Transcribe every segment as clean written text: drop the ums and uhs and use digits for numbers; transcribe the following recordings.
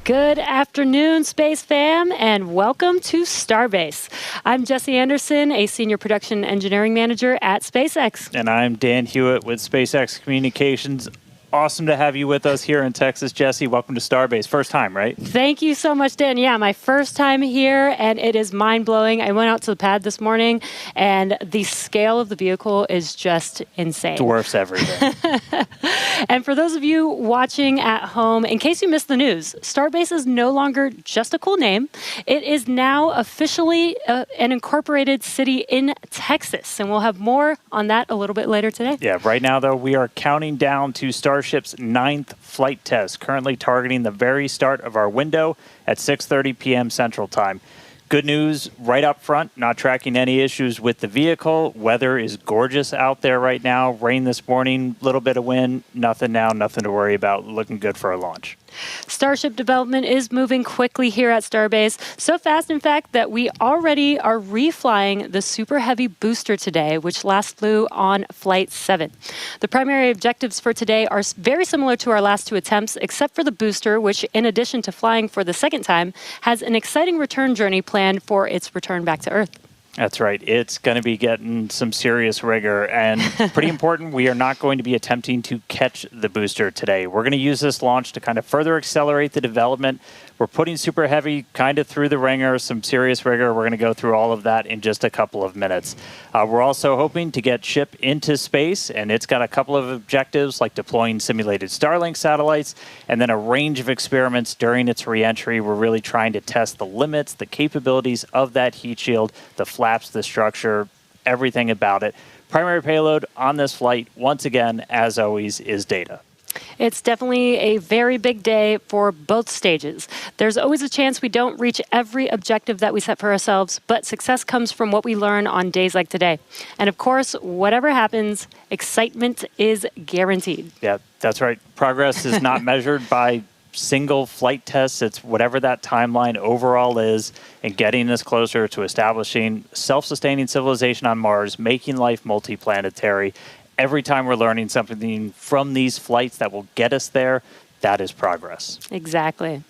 Good afternoon, Space Fam, and welcome to Starbase. I'm Jesse Anderson, a Senior Production Engineering Manager at SpaceX. And I'm Dan Hewitt with SpaceX Communications. Awesome to have you with us here in Texas, Jesse. Welcome to Starbase. First time, right? Thank you so much, Dan. Yeah, my first time here, and it is mind-blowing. I went out to the pad this morning, and the scale of the vehicle is just insane. Dwarfs everything. And for those of you watching at home, in case you missed the news, Starbase is no longer just a cool name. It is now officially an incorporated city in Texas, and we'll have more on that a little bit later today. Yeah, right now, though, we are counting down to Starship's 9th flight test, currently targeting the very start of our window at 6:30 p.m. Central Time. Good news right up front, not tracking any issues with the vehicle. Weather is gorgeous out there right now. Rain this morning, little bit of wind, nothing now, nothing to worry about. Looking good for a launch. Starship development is moving quickly here at Starbase. So fast, in fact, that we already are reflying the Super Heavy booster today, which last flew on Flight 7. The primary objectives for today are very similar to our last two attempts, except for the booster, which, in addition to flying for the second time, has an exciting return journey planned for its return back to Earth. That's right. It's going to be getting some serious rigor, and pretty important, we are not going to be attempting to catch the booster today. We're going to use this launch to kind of further accelerate the development. We're putting Super Heavy kind of through the ringer, some serious rigor. We're going to go through all of that in just a couple of minutes. We're also hoping to get Ship into space, and it's got a couple of objectives like deploying simulated Starlink satellites and then a range of experiments during its reentry. We're really trying to test the limits, the capabilities of that heat shield, the flaps, the structure, everything about it. Primary payload on this flight, once again, as always, is data. It's definitely a very big day for both stages. There's always a chance we don't reach every objective that we set for ourselves, but success comes from what we learn on days like today. And of course, whatever happens, excitement is guaranteed. Yeah, that's right. Progress is not measured by single flight tests. It's whatever that timeline overall is, and getting us closer to establishing self-sustaining civilization on Mars, making life multiplanetary. Every time we're learning something from these flights that will get us there, that is progress. Exactly.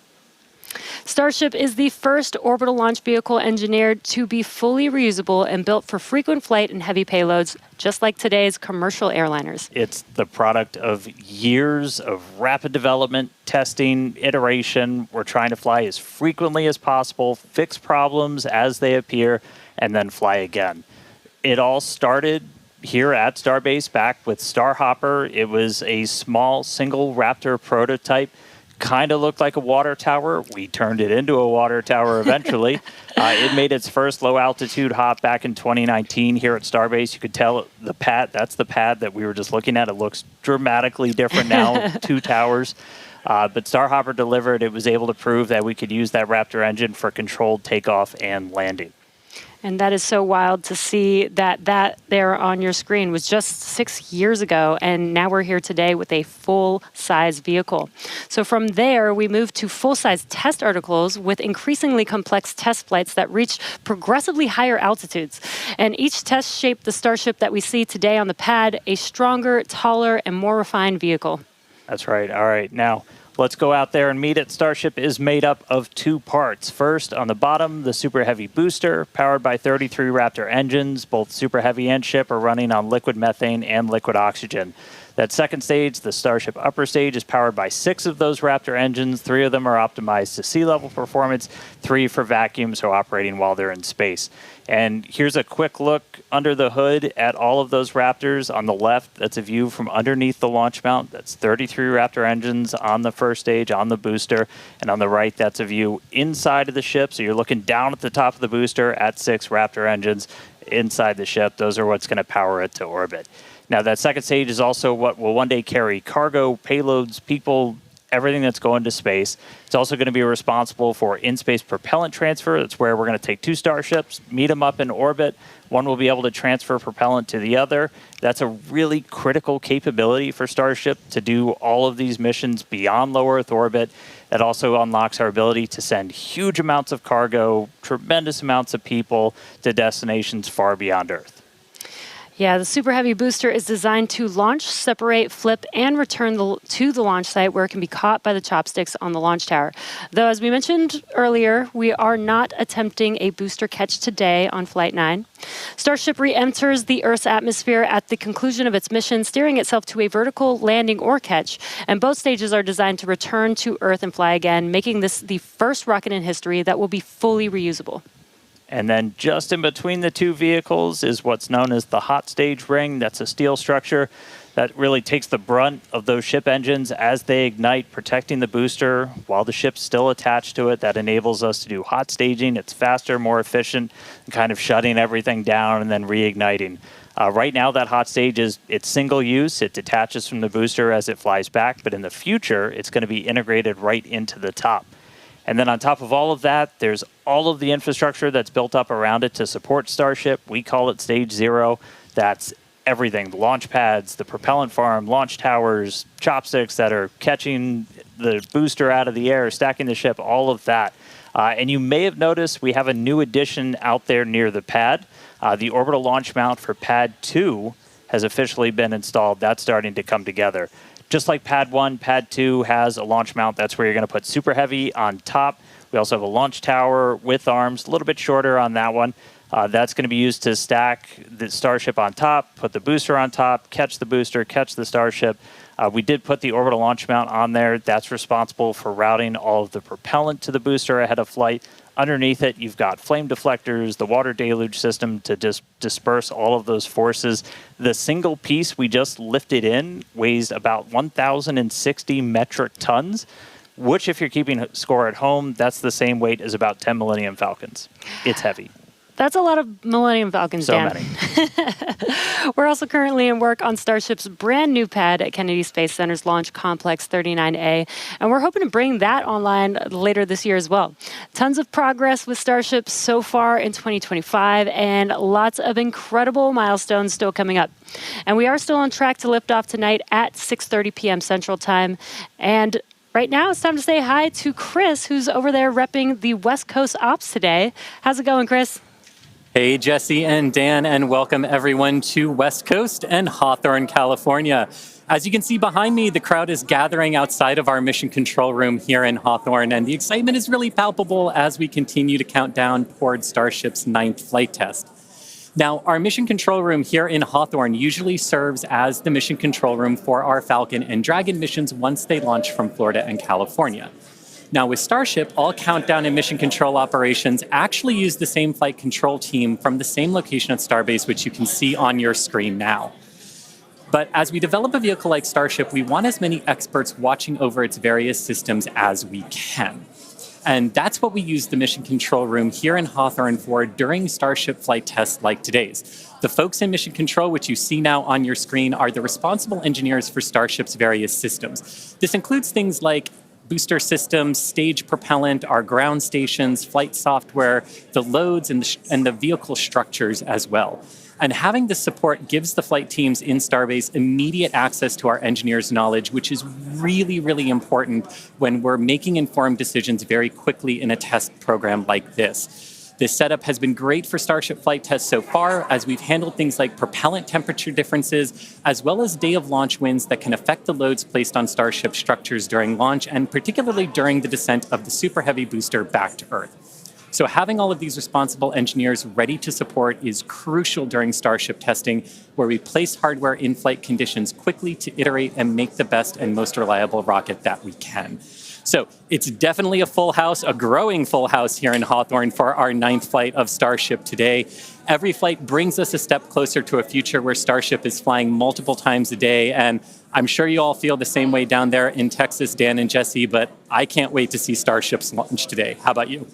Starship is the first orbital launch vehicle engineered to be fully reusable and built for frequent flight and heavy payloads, just like today's commercial airliners. It's the product of years of rapid development, testing, iteration. We're trying to fly as frequently as possible, fix problems as they appear, and then fly again. It all started here at Starbase back with Starhopper. It was a small single Raptor prototype. Kind of looked like a water tower. We turned it into a water tower eventually. It made its first low-altitude hop back in 2019 here at Starbase. You could tell the pad, that's the pad that we were just looking at. It looks dramatically different now, two towers. But Starhopper delivered. It was able to prove that we could use that Raptor engine for controlled takeoff and landing. And that is so wild to see that there on your screen was just 6 years ago, and now we're here today with a full-size vehicle. So from there, we moved to full-size test articles with increasingly complex test flights that reached progressively higher altitudes. And each test shaped the Starship that we see today on the pad, a stronger, taller, and more refined vehicle. That's right. All right. Now, let's go out there and meet it. Starship is made up of two parts. First, on the bottom, the Super Heavy booster, powered by 33 Raptor engines. Both Super Heavy and Ship are running on liquid methane and liquid oxygen. That second stage, the Starship upper stage, is powered by 6 of those Raptor engines. 3 of them are optimized to sea level performance, 3 for vacuum, so operating while they're in space. And here's a quick look under the hood at all of those Raptors. On the left, that's a view from underneath the launch mount. That's 33 Raptor engines on the first stage, on the booster. And on the right, that's a view inside of the ship. So you're looking down at the top of the booster at 6 Raptor engines inside the ship. Those are what's going to power it to orbit. Now, that second stage is also what will one day carry cargo, payloads, people, everything that's going to space. It's also going to be responsible for in-space propellant transfer. That's where we're going to take 2 Starships, meet them up in orbit. One will be able to transfer propellant to the other. That's a really critical capability for Starship to do all of these missions beyond low Earth orbit. That also unlocks our ability to send huge amounts of cargo, tremendous amounts of people to destinations far beyond Earth. Yeah, the Super Heavy booster is designed to launch, separate, flip, and return to the launch site where it can be caught by the chopsticks on the launch tower. Though, as we mentioned earlier, we are not attempting a booster catch today on Flight 9. Starship re-enters the Earth's atmosphere at the conclusion of its mission, steering itself to a vertical landing or catch, and both stages are designed to return to Earth and fly again, making this the first rocket in history that will be fully reusable. And then just in between the two vehicles is what's known as the hot stage ring. That's a steel structure that really takes the brunt of those ship engines as they ignite, protecting the booster while the ship's still attached to it. That enables us to do hot staging. It's faster, more efficient, and kind of shutting everything down and then reigniting. Right now, that hot stage it's single use. It detaches from the booster as it flies back, but in the future, it's going to be integrated right into the top. And then on top of all of that, there's all of the infrastructure that's built up around it to support Starship. We call it Stage 0. That's everything, the launch pads, the propellant farm, launch towers, chopsticks that are catching the booster out of the air, stacking the ship, all of that. And you may have noticed we have a new addition out there near the pad. The orbital launch mount for Pad 2 has officially been installed. That's starting to come together. Just like Pad 1, Pad 2 has a launch mount. That's where you're going to put Super Heavy on top. We also have a launch tower with arms, a little bit shorter on that one. That's going to be used to stack the Starship on top, put the booster on top, catch the booster, catch the Starship. We did put the orbital launch mount on there. That's responsible for routing all of the propellant to the booster ahead of flight. Underneath it, you've got flame deflectors, the water deluge system to disperse all of those forces. The single piece we just lifted in weighs about 1,060 metric tons, which, if you're keeping score at home, that's the same weight as about 10 Millennium Falcons. It's heavy. That's a lot of Millennium Falcons, Dan. So many. We're also currently in work on Starship's brand new pad at Kennedy Space Center's Launch Complex 39A, and we're hoping to bring that online later this year as well. Tons of progress with Starship so far in 2025, and lots of incredible milestones still coming up. And we are still on track to lift off tonight at 6:30 p.m. Central Time. And right now, it's time to say hi to Chris, who's over there repping the West Coast Ops today. How's it going, Chris? Hey, Jesse and Dan, and welcome everyone to West Coast and Hawthorne, California. As you can see behind me, the crowd is gathering outside of our mission control room here in Hawthorne, and the excitement is really palpable as we continue to count down toward Starship's 9th flight test. Now, our mission control room here in Hawthorne usually serves as the mission control room for our Falcon and Dragon missions once they launch from Florida and California. Now, with Starship, all countdown and mission control operations actually use the same flight control team from the same location at Starbase, which you can see on your screen now. But as we develop a vehicle like Starship, we want as many experts watching over its various systems as we can. And that's what we use the mission control room here in Hawthorne for during Starship flight tests like today's. The folks in mission control, which you see now on your screen, are the responsible engineers for Starship's various systems. This includes things like booster systems, stage propellant, our ground stations, flight software, the loads, and the vehicle structures as well. And having this support gives the flight teams in Starbase immediate access to our engineers' knowledge, which is really, really important when we're making informed decisions very quickly in a test program like this. This setup has been great for Starship flight tests so far, as we've handled things like propellant temperature differences, as well as day of launch winds that can affect the loads placed on Starship structures during launch, and particularly during the descent of the Super Heavy booster back to Earth. So having all of these responsible engineers ready to support is crucial during Starship testing, where we place hardware in flight conditions quickly to iterate and make the best and most reliable rocket that we can. So it's definitely a full house, a growing full house here in Hawthorne for our 9th flight of Starship today. Every flight brings us a step closer to a future where Starship is flying multiple times a day. And I'm sure you all feel the same way down there in Texas, Dan and Jesse, but I can't wait to see Starship's launch today. How about you?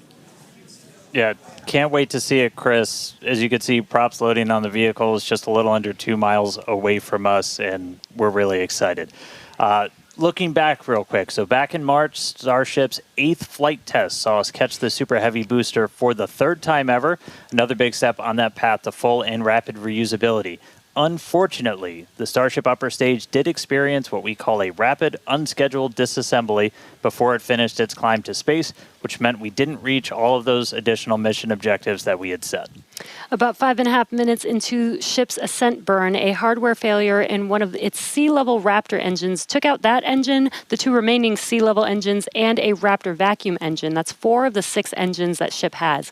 Yeah, can't wait to see it, Chris. As you can see, props loading on the vehicle is just a little under 2 miles away from us, and we're really excited. Looking back real quick, so back in March, Starship's 8th flight test saw us catch the Super Heavy booster for the 3rd time ever, another big step on that path to full and rapid reusability. Unfortunately, the Starship upper stage did experience what we call a rapid, unscheduled disassembly before it finished its climb to space, which meant we didn't reach all of those additional mission objectives that we had set. About 5.5 minutes into ship's ascent burn, a hardware failure in one of its sea-level Raptor engines took out that engine, the 2 remaining sea-level engines, and a Raptor vacuum engine. That's 4 of the 6 engines that ship has.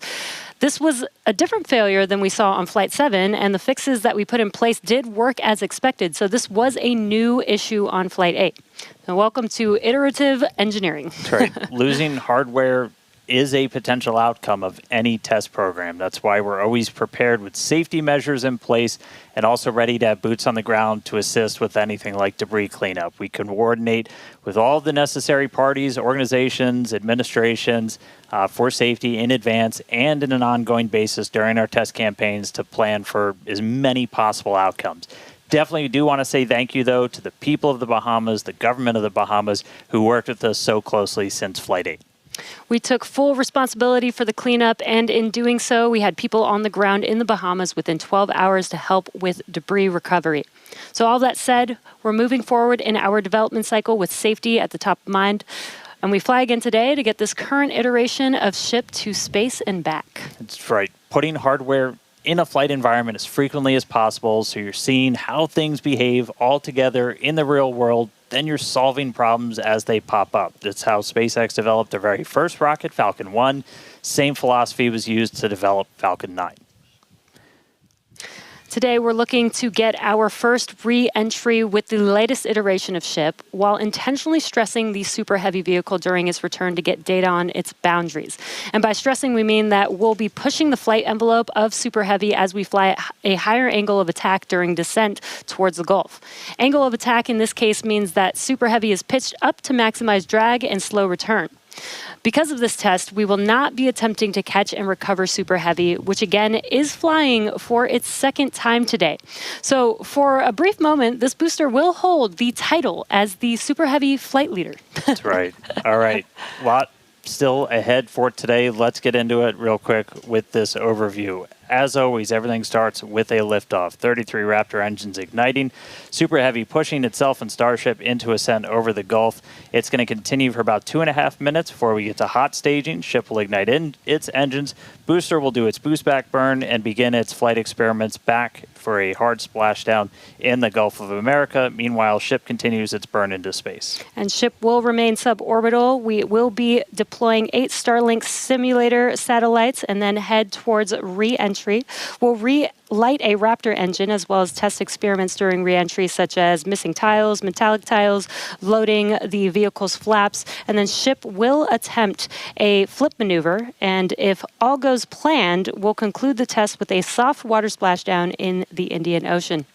This was a different failure than we saw on Flight 7, and the fixes that we put in place did work as expected. So this was a new issue on Flight 8. So welcome to iterative engineering. That's right. Losing hardware is a potential outcome of any test program. That's why we're always prepared with safety measures in place and also ready to have boots on the ground to assist with anything like debris cleanup. We can coordinate with all the necessary parties, organizations, administrations for safety in advance and in an ongoing basis during our test campaigns to plan for as many possible outcomes. Definitely do want to say thank you, though, to the people of the Bahamas, the government of the Bahamas, who worked with us so closely since Flight 8. We took full responsibility for the cleanup, and in doing so, we had people on the ground in the Bahamas within 12 hours to help with debris recovery. So all that said, we're moving forward in our development cycle with safety at the top of mind, and we fly again today to get this current iteration of ship to space and back. That's right. Putting hardware in a flight environment as frequently as possible so you're seeing how things behave all together in the real world. Then you're solving problems as they pop up. That's how SpaceX developed their very first rocket, Falcon 1. Same philosophy was used to develop Falcon 9. Today, we're looking to get our first re-entry with the latest iteration of ship while intentionally stressing the Super Heavy vehicle during its return to get data on its boundaries. And by stressing, we mean that we'll be pushing the flight envelope of Super Heavy as we fly at a higher angle of attack during descent towards the Gulf. Angle of attack in this case means that Super Heavy is pitched up to maximize drag and slow return. Because of this test, we will not be attempting to catch and recover Super Heavy, which again is flying for its second time today. So for a brief moment, this booster will hold the title as the Super Heavy flight leader. That's right. All right. Lot still ahead for today. Let's get into it real quick with this overview. As always, everything starts with a liftoff. 33 Raptor engines igniting. Super Heavy pushing itself and Starship into ascent over the Gulf. It's going to continue for about 2.5 minutes before we get to hot staging. Ship will ignite its engines. Booster will do its boost back burn and begin its flight experiments back for a hard splashdown in the Gulf of America. Meanwhile, ship continues its burn into space. And ship will remain suborbital. We will be deploying 8 Starlink simulator satellites and then head towards re-entry. We'll relight a Raptor engine as well as test experiments during re-entry such as missing tiles, metallic tiles, loading the vehicle's flaps, and then ship will attempt a flip maneuver, and if all goes planned, we'll conclude the test with a soft water splashdown in the Indian Ocean.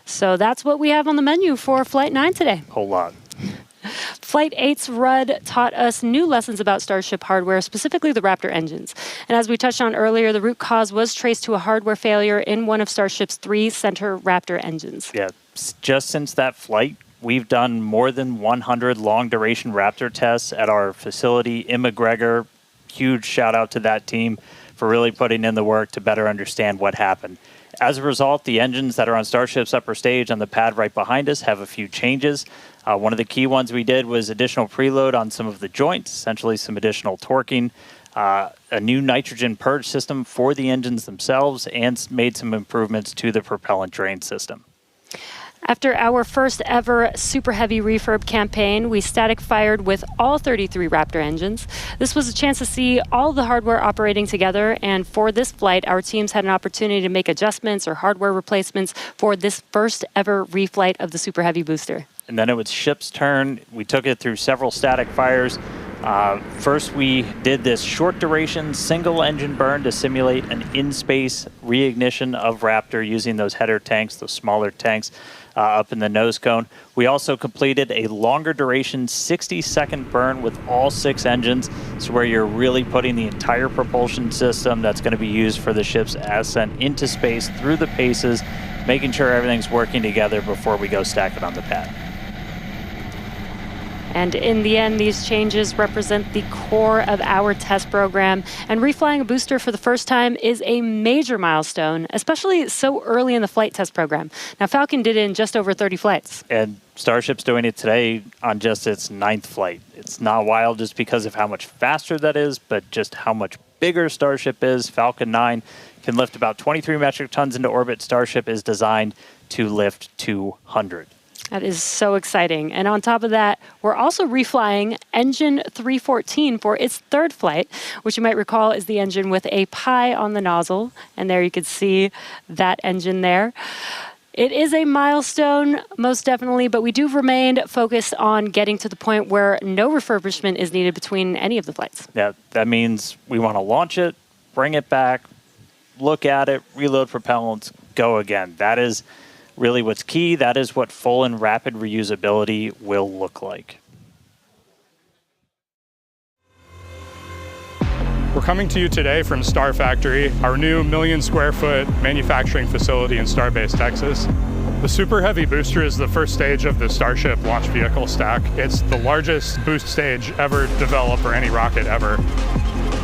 So that's what we have on the menu for Flight 9 today. Whole lot. Flight 8's RUD taught us new lessons about Starship hardware, specifically the Raptor engines. And as we touched on earlier, the root cause was traced to a hardware failure in one of Starship's 3 center Raptor engines. Yeah, just since that flight, we've done more than 100 long-duration Raptor tests at our facility in McGregor. Huge shout out to that team for really putting in the work to better understand what happened. As a result, the engines that are on Starship's upper stage on the pad right behind us have a few changes. One of the key ones we did was additional preload on some of the joints, essentially some additional torquing, a new nitrogen purge system for the engines themselves, and made some improvements to the propellant drain system. After our first ever Super Heavy refurb campaign, we static fired with all 33 Raptor engines. This was a chance to see all the hardware operating together, and for this flight, our teams had an opportunity to make adjustments or hardware replacements for this first ever reflight of the Super Heavy booster. And then it was ship's turn. We took it through several static fires. First, we did this short duration single engine burn to simulate an in-space reignition of Raptor using those header tanks, those smaller tanks up in the nose cone. We also completed a longer duration 60-second burn with all 6 engines. So where you're really putting the entire propulsion system that's going to be used for the ship's ascent into space through the paces, making sure everything's working together before we go stack it on the pad. And in the end, these changes represent the core of our test program. And reflying a booster for the first time is a major milestone, especially so early in the flight test program. Now, Falcon did it in just over 30 flights. And Starship's doing it today on just its 9th flight. It's not wild just because of how much faster that is, but just how much bigger Starship is. Falcon 9 can lift about 23 metric tons into orbit. Starship is designed to lift 200. That is so exciting. And on top of that, we're also reflying engine 314 for its 3rd flight, which you might recall is the engine with a pie on the nozzle. And there you can see that engine there. It is a milestone, most definitely, but we do remain focused on getting to the point where no refurbishment is needed between any of the flights. Yeah, that means we want to launch it, bring it back, look at it, reload propellants, go again. That is really what's key. That is what full and rapid reusability will look like. We're coming to you today from Star Factory, our new 1 million square foot manufacturing facility in Starbase, Texas. The Super Heavy booster is the first stage of the Starship launch vehicle stack. It's the largest boost stage ever developed for any rocket ever.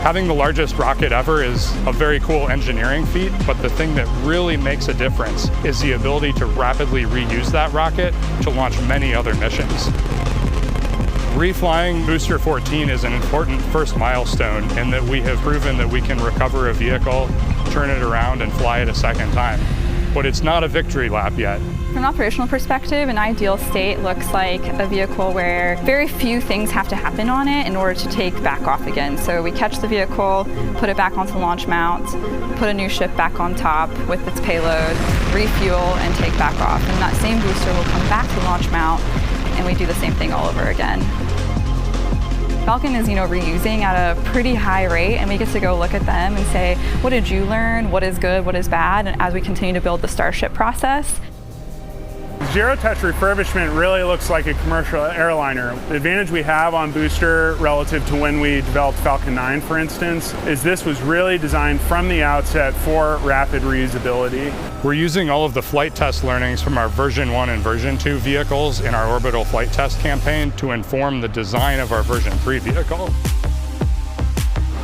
Having the largest rocket ever is a very cool engineering feat, but the thing that really makes a difference is the ability to rapidly reuse that rocket to launch many other missions. Reflying Booster 14 is an important first milestone in that we have proven that we can recover a vehicle, turn it around, and fly it a second time. But it's not a victory lap yet. From an operational perspective, an ideal state looks like a vehicle where very few things have to happen on it in order to take back off again. So we catch the vehicle, put it back onto the launch mount, put a new ship back on top with its payload, refuel, and take back off. And that same booster will come back to the launch mount, and we do the same thing all over again. Falcon is, reusing at a pretty high rate, and we get to go look at them and say, what did you learn? What is good? What is bad? And as we continue to build the Starship process. Zero-touch refurbishment really looks like a commercial airliner. The advantage we have on booster relative to when we developed Falcon 9, for instance, is this was really designed from the outset for rapid reusability. We're using all of the flight test learnings from our version 1 and version 2 vehicles in our orbital flight test campaign to inform the design of our version 3 vehicle.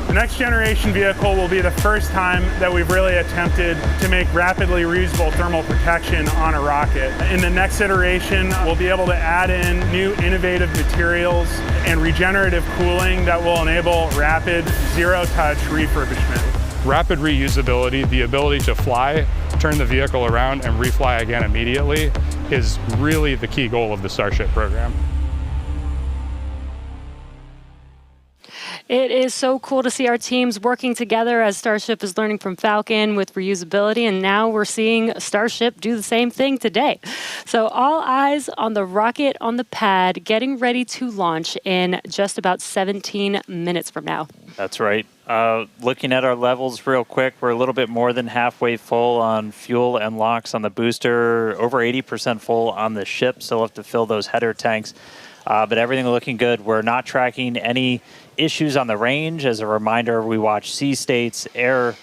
The next generation vehicle will be the first time that we've really attempted to make rapidly reusable thermal protection on a rocket. In the next iteration, we'll be able to add in new innovative materials and regenerative cooling that will enable rapid zero-touch refurbishment. Rapid reusability, the ability to fly, turn the vehicle around, and refly again immediately is really the key goal of the Starship program. It is so cool to see our teams working together as Starship is learning from Falcon with reusability, and now we're seeing Starship do the same thing today. So all eyes on the rocket on the pad, getting ready to launch in just about 17 minutes from now. That's right. Looking at our levels real quick, we're a little bit more than halfway full on fuel and LOX on the booster, over 80% full on the ship. Still have to fill those header tanks. But everything looking good. We're not tracking any issues on the range. As a reminder, we watch sea states, air,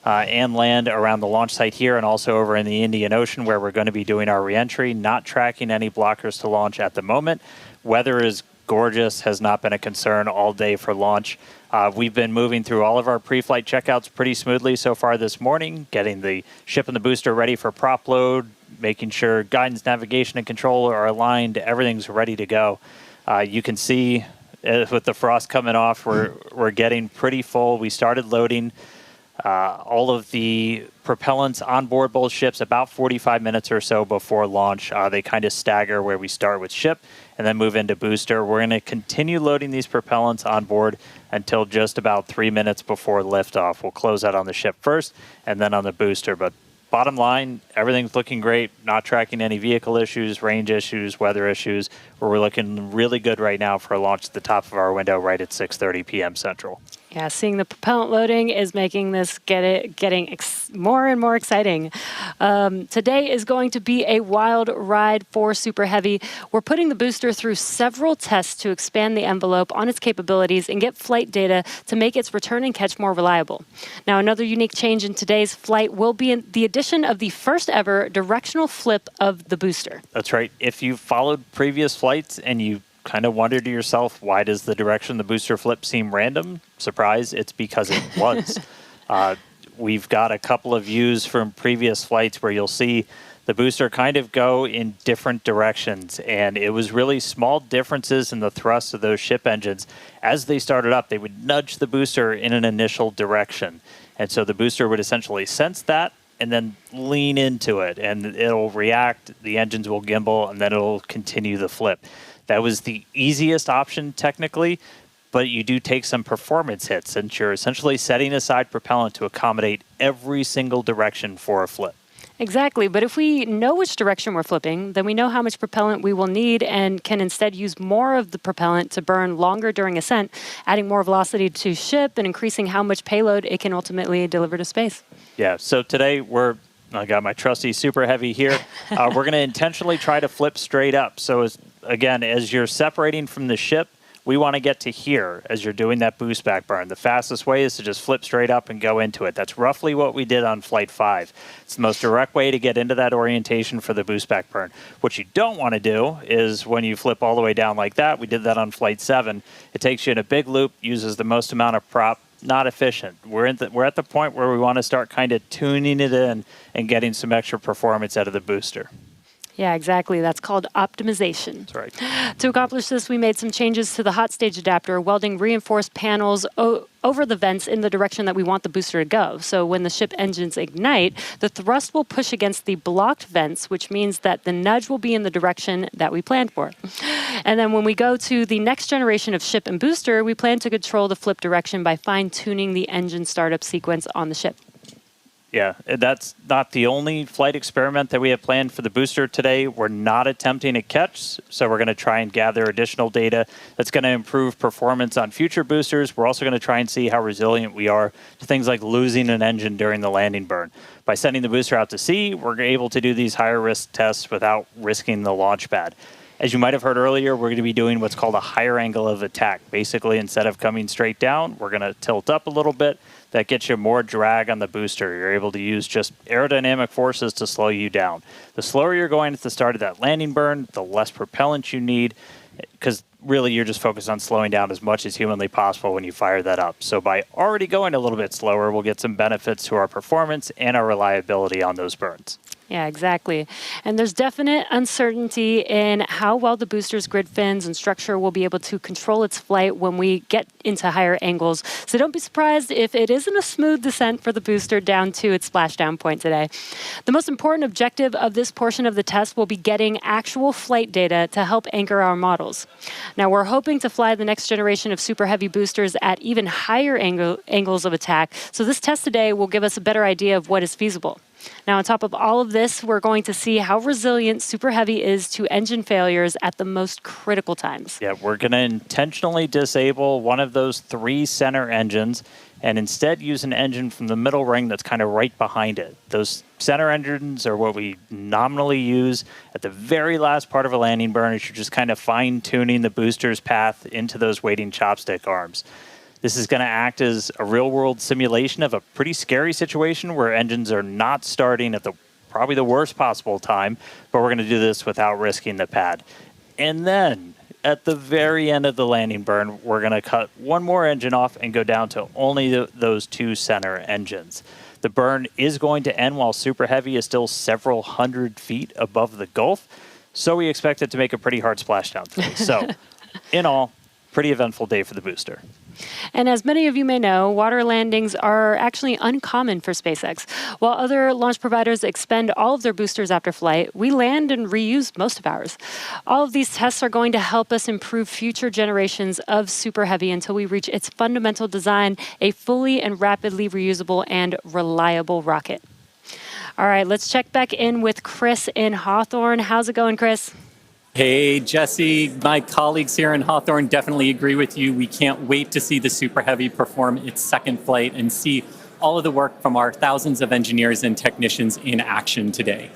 and land around the launch site here and also over in the Indian Ocean where we're going to be doing our reentry. Not tracking any blockers to launch at the moment. Weather is gorgeous, has not been a concern all day for launch. We've been moving through all of our pre-flight checkouts pretty smoothly so far this morning, getting the ship and the booster ready for prop load, making sure guidance, navigation, and control are aligned. Everything's ready to go. You can see with the frost coming off, we're getting pretty full. We started loading all of the propellants on board both ships about 45 minutes or so before launch. They kind of stagger where we start with ship and then move into booster. We're going to continue loading these propellants on board until just about 3 minutes before liftoff. We'll close out on the ship first and then on the booster. But bottom line, everything's looking great. Not tracking any vehicle issues, range issues, weather issues. We're looking really good right now for a launch at the top of our window right at 6:30 p.m. Central. Yeah, seeing the propellant loading is making this getting more and more exciting. Today is going to be a wild ride for Super Heavy. We're putting the booster through several tests to expand the envelope on its capabilities and get flight data to make its return and catch more reliable. Now, another unique change in today's flight will be the addition of the first ever directional flip of the booster. That's right. If you followed previous flights and you kind of wonder to yourself, why does the direction the booster flip seem random? Surprise, it's because it was. We've got a couple of views from previous flights where you'll see the booster kind of go in different directions, and it was really small differences in the thrust of those ship engines. As they started up, they would nudge the booster in an initial direction, and so the booster would essentially sense that and then lean into it, and it'll react, the engines will gimbal, and then it'll continue the flip. That was the easiest option technically, but you do take some performance hits since you're essentially setting aside propellant to accommodate every single direction for a flip. Exactly, but if we know which direction we're flipping, then we know how much propellant we will need and can instead use more of the propellant to burn longer during ascent, adding more velocity to ship and increasing how much payload it can ultimately deliver to space. Yeah, so today I got my trusty Super Heavy here. We're going to intentionally try to flip straight up. So as you're separating from the ship, we want to get to here as you're doing that boost back burn. The fastest way is to just flip straight up and go into it. That's roughly what we did on Flight 5. It's the most direct way to get into that orientation for the boost back burn. What you don't want to do is when you flip all the way down like that, we did that on Flight 7, it takes you in a big loop, uses the most amount of prop, not efficient. We're at the point where we want to start kind of tuning it in and getting some extra performance out of the booster. Yeah, exactly. That's called optimization. That's right. To accomplish this, we made some changes to the hot stage adapter, welding reinforced panels over the vents in the direction that we want the booster to go. So when the ship engines ignite, the thrust will push against the blocked vents, which means that the nudge will be in the direction that we planned for. And then when we go to the next generation of ship and booster, we plan to control the flip direction by fine-tuning the engine startup sequence on the ship. Yeah, that's not the only flight experiment that we have planned for the booster today. We're not attempting a catch, so we're going to try and gather additional data that's going to improve performance on future boosters. We're also going to try and see how resilient we are to things like losing an engine during the landing burn. By sending the booster out to sea, we're able to do these higher risk tests without risking the launch pad. As you might have heard earlier, we're going to be doing what's called a higher angle of attack. Basically, instead of coming straight down, we're going to tilt up a little bit. That gets you more drag on the booster. You're able to use just aerodynamic forces to slow you down. The slower you're going at the start of that landing burn, the less propellant you need, because really you're just focused on slowing down as much as humanly possible when you fire that up. So by already going a little bit slower, we'll get some benefits to our performance and our reliability on those burns. Yeah, exactly. And there's definite uncertainty in how well the booster's grid fins and structure will be able to control its flight when we get into higher angles. So don't be surprised if it isn't a smooth descent for the booster down to its splashdown point today. The most important objective of this portion of the test will be getting actual flight data to help anchor our models. Now, we're hoping to fly the next generation of super heavy boosters at even higher angles of attack. So this test today will give us a better idea of what is feasible. Now, on top of all of this, we're going to see how resilient Super Heavy is to engine failures at the most critical times. Yeah, we're going to intentionally disable one of those 3 center engines and instead use an engine from the middle ring that's kind of right behind it. Those center engines are what we nominally use at the very last part of a landing burn as you're just kind of fine-tuning the booster's path into those waiting chopstick arms. This is going to act as a real-world simulation of a pretty scary situation where engines are not starting at probably the worst possible time, but we're going to do this without risking the pad. And then, at the very end of the landing burn, we're going to cut one more engine off and go down to only those 2 center engines. The burn is going to end while Super Heavy is still several hundred feet above the Gulf, so we expect it to make a pretty hard splashdown today. So, in all, pretty eventful day for the booster. And as many of you may know, water landings are actually uncommon for SpaceX. While other launch providers expend all of their boosters after flight, we land and reuse most of ours. All of these tests are going to help us improve future generations of Super Heavy until we reach its fundamental design, a fully and rapidly reusable and reliable rocket. All right, let's check back in with Chris in Hawthorne. How's it going, Chris? Hey, Jesse, my colleagues here in Hawthorne definitely agree with you. We can't wait to see the Super Heavy perform its second flight and see all of the work from our thousands of engineers and technicians in action today.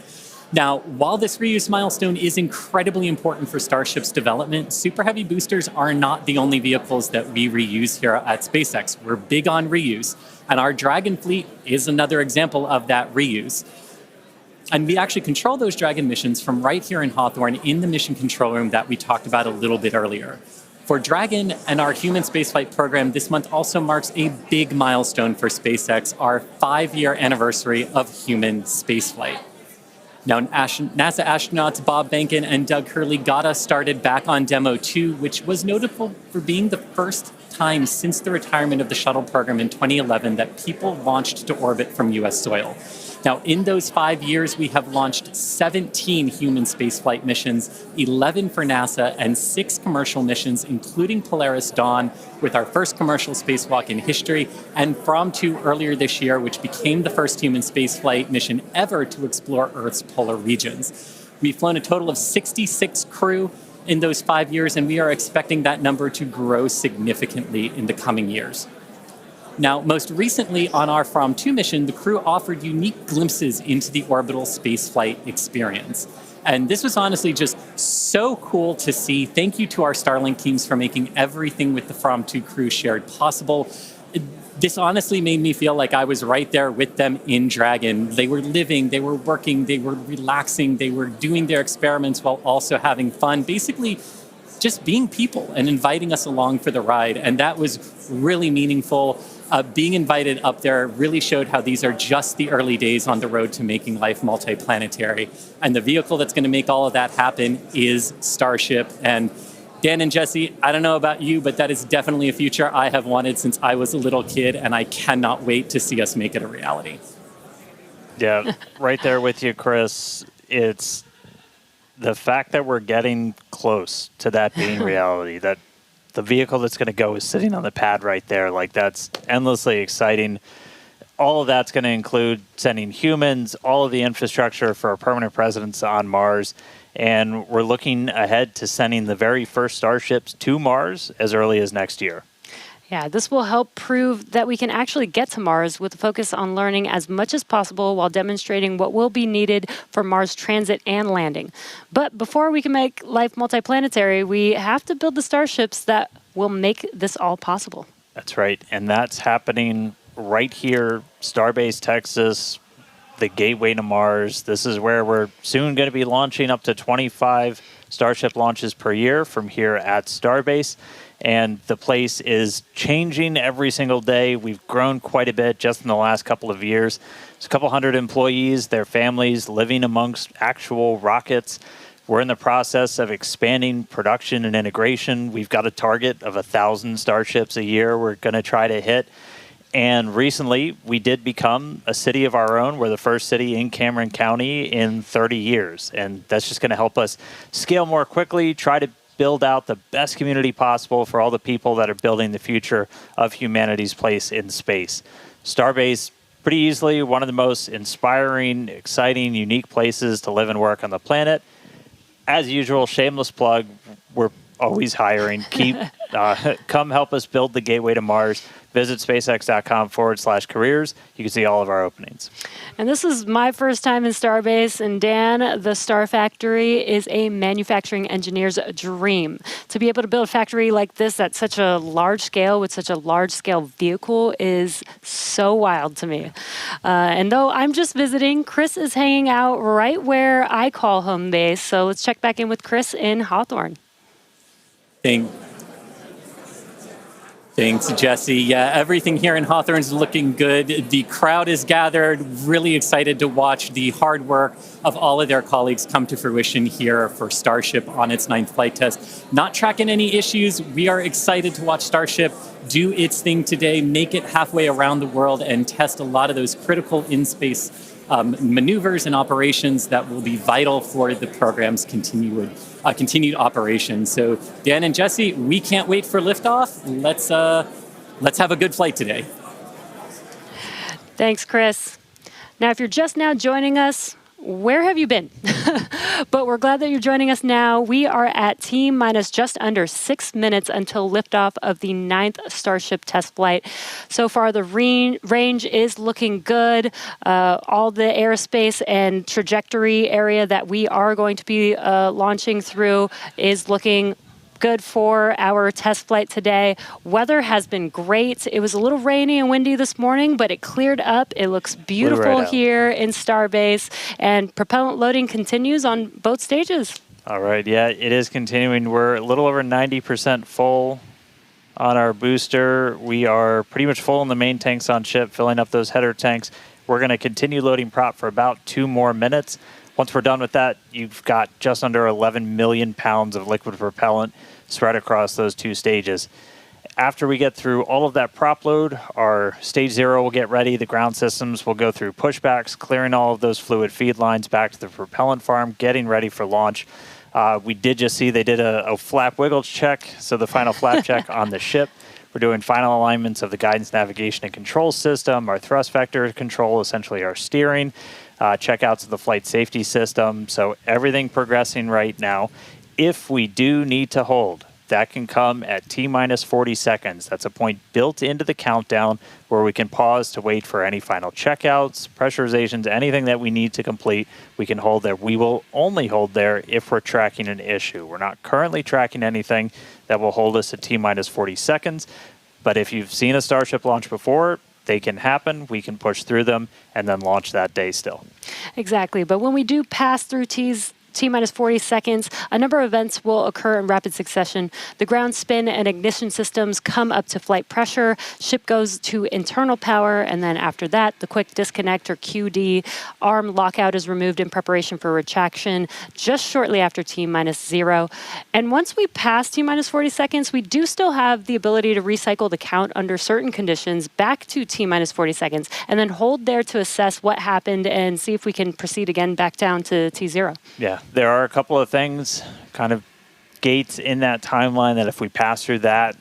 Now, while this reuse milestone is incredibly important for Starship's development, Super Heavy boosters are not the only vehicles that we reuse here at SpaceX. We're big on reuse, and our Dragon fleet is another example of that reuse. And we actually control those Dragon missions from right here in Hawthorne in the mission control room that we talked about a little bit earlier. For Dragon and our human spaceflight program, this month also marks a big milestone for SpaceX, our 5-year anniversary of human spaceflight. Now, NASA astronauts Bob Behnken and Doug Hurley got us started back on Demo 2, which was notable for being the first time since the retirement of the shuttle program in 2011 that people launched to orbit from U.S. soil. Now, in those 5 years, we have launched 17 human spaceflight missions, 11 for NASA, and 6 commercial missions, including Polaris Dawn, with our first commercial spacewalk in history, and From 2 earlier this year, which became the first human spaceflight mission ever to explore Earth's polar regions. We've flown a total of 66 crew in those 5 years, and we are expecting that number to grow significantly in the coming years. Now, most recently on our From 2 mission, the crew offered unique glimpses into the orbital spaceflight experience. And this was honestly just so cool to see. Thank you to our Starlink teams for making everything with the From 2 crew shared possible. This honestly made me feel like I was right there with them in Dragon. They were living, they were working, they were relaxing, they were doing their experiments while also having fun. Basically, just being people and inviting us along for the ride. And that was really meaningful. Being invited up there really showed how these are just the early days on the road to making life multiplanetary. And the vehicle that's going to make all of that happen is Starship. And Dan and Jesse, I don't know about you, but that is definitely a future I have wanted since I was a little kid, and I cannot wait to see us make it a reality. Yeah, right there with you, Chris. It's the fact that we're getting close to that being reality, that the vehicle that's going to go is sitting on the pad right there. Like, that's endlessly exciting. All of that's going to include sending humans, all of the infrastructure for a permanent presence on Mars. And we're looking ahead to sending the very first Starships to Mars as early as next year. Yeah, this will help prove that we can actually get to Mars with a focus on learning as much as possible while demonstrating what will be needed for Mars transit and landing. But before we can make life multiplanetary, we have to build the starships that will make this all possible. That's right. And that's happening right here, Starbase, Texas, the gateway to Mars. This is where we're soon going to be launching up to 25 Starship launches per year from here at Starbase. And the place is changing every single day. We've grown quite a bit just in the last couple of years. There's a couple hundred employees, their families living amongst actual rockets. We're in the process of expanding production and integration. We've got a target of 1,000 Starships a year we're going to try to hit. And recently, we did become a city of our own. We're the first city in Cameron County in 30 years. And that's just going to help us scale more quickly, try to build out the best community possible for all the people that are building the future of humanity's place in space. Starbase, pretty easily one of the most inspiring, exciting, unique places to live and work on the planet. As usual, shameless plug, we're always hiring. Come help us build the gateway to Mars. Visit spacex.com/careers. You can see all of our openings. And this is my first time in Starbase, and Dan, the Star Factory is a manufacturing engineer's dream. To be able to build a factory like this at such a large scale with such a large scale vehicle is so wild to me. And though I'm just visiting, Chris is hanging out right where I call home base. So let's check back in with Chris in Hawthorne. Thanks, Jesse. Yeah, everything here in Hawthorne is looking good. The crowd is gathered, really excited to watch the hard work of all of their colleagues come to fruition here for Starship on its 9th flight test. Not tracking any issues. We are excited to watch Starship do its thing today, make it halfway around the world, and test a lot of those critical in-space maneuvers and operations that will be vital for the program's continued operation. So Dan and Jesse, we can't wait for liftoff. Let's have a good flight today. Thanks, Chris. Now, if you're just now joining us, where have you been? But we're glad that you're joining us now. We are at T-minus just under 6 minutes until liftoff of the 9th Starship test flight. So far, the range is looking good. All the airspace and trajectory area that we are going to be launching through is looking good for our test flight today. Weather has been great. It was a little rainy and windy this morning, but it cleared up. It looks beautiful here in Starbase, and propellant loading continues on both stages. All right, yeah, it is continuing. We're a little over 90% full on our booster. We are pretty much full in the main tanks on ship, filling up those header tanks. We're going to continue loading prop for about 2 more minutes. Once we're done with that, you've got just under 11 million pounds of liquid propellant spread across those 2 stages. After we get through all of that prop load, our stage 0 will get ready. The ground systems will go through pushbacks, clearing all of those fluid feed lines back to the propellant farm, getting ready for launch. We did just see they did a flap wiggle check, so the final flap check on the ship. We're doing final alignments of the guidance, navigation, and control system, our thrust vector control, essentially our steering, checkouts of the flight safety system. So everything progressing right now. If we do need to hold, that can come at T-minus 40 seconds. That's a point built into the countdown where we can pause to wait for any final checkouts, pressurizations, anything that we need to complete. We can hold there. We will only hold there if we're tracking an issue. We're not currently tracking anything that will hold us at T-minus 40 seconds. But if you've seen a Starship launch before, they can happen. We can push through them and then launch that day still. Exactly. But when we do pass through T-minus 40 seconds, a number of events will occur in rapid succession. The ground spin and ignition systems come up to flight pressure, ship goes to internal power, and then after that, the quick disconnect or QD, arm lockout is removed in preparation for retraction just shortly after T-minus 0. And once we pass T-minus 40 seconds, we do still have the ability to recycle the count under certain conditions back to T-minus 40 seconds, and then hold there to assess what happened and see if we can proceed again back down to T0. Yeah. There are a couple of things, kind of gates in that timeline that if we pass through that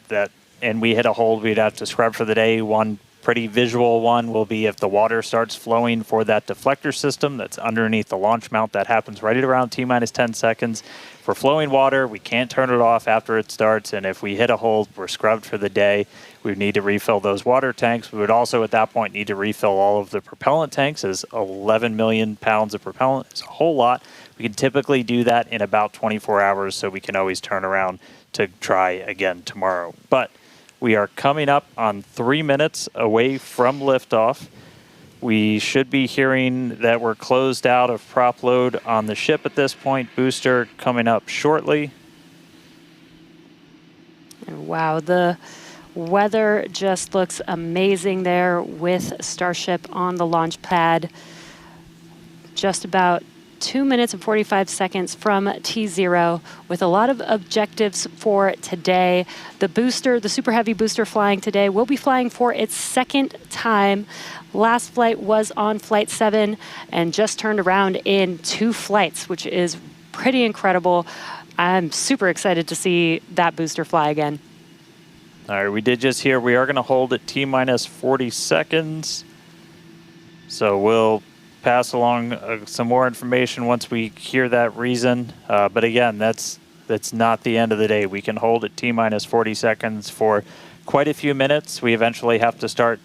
and we hit a hold, we'd have to scrub for the day. One pretty visual one will be if the water starts flowing for that deflector system that's underneath the launch mount. That happens right at around T-minus 10 seconds. For flowing water, we can't turn it off after it starts, and if we hit a hold, we're scrubbed for the day. We would need to refill those water tanks. We would also, at that point, need to refill all of the propellant tanks, as 11 million pounds of propellant is a whole lot. We can typically do that in about 24 hours, so we can always turn around to try again tomorrow. But we are coming up on 3 minutes away from liftoff. We should be hearing that we're closed out of prop load on the ship at this point. Booster coming up shortly. Wow, the weather just looks amazing there with Starship on the launch pad. Just about 2 minutes and 45 seconds from T0 with a lot of objectives for today. The booster, the Super Heavy booster flying today, will be flying for its 2nd time. Last flight was on Flight 7 and just turned around in 2 flights, which is pretty incredible. I'm super excited to see that booster fly again. All right, we did just hear we are going to hold at T-minus 40 seconds. So we'll pass along some more information once we hear that reason. But again, that's not the end of the day. We can hold at T-minus 40 seconds for quite a few minutes. We eventually have to start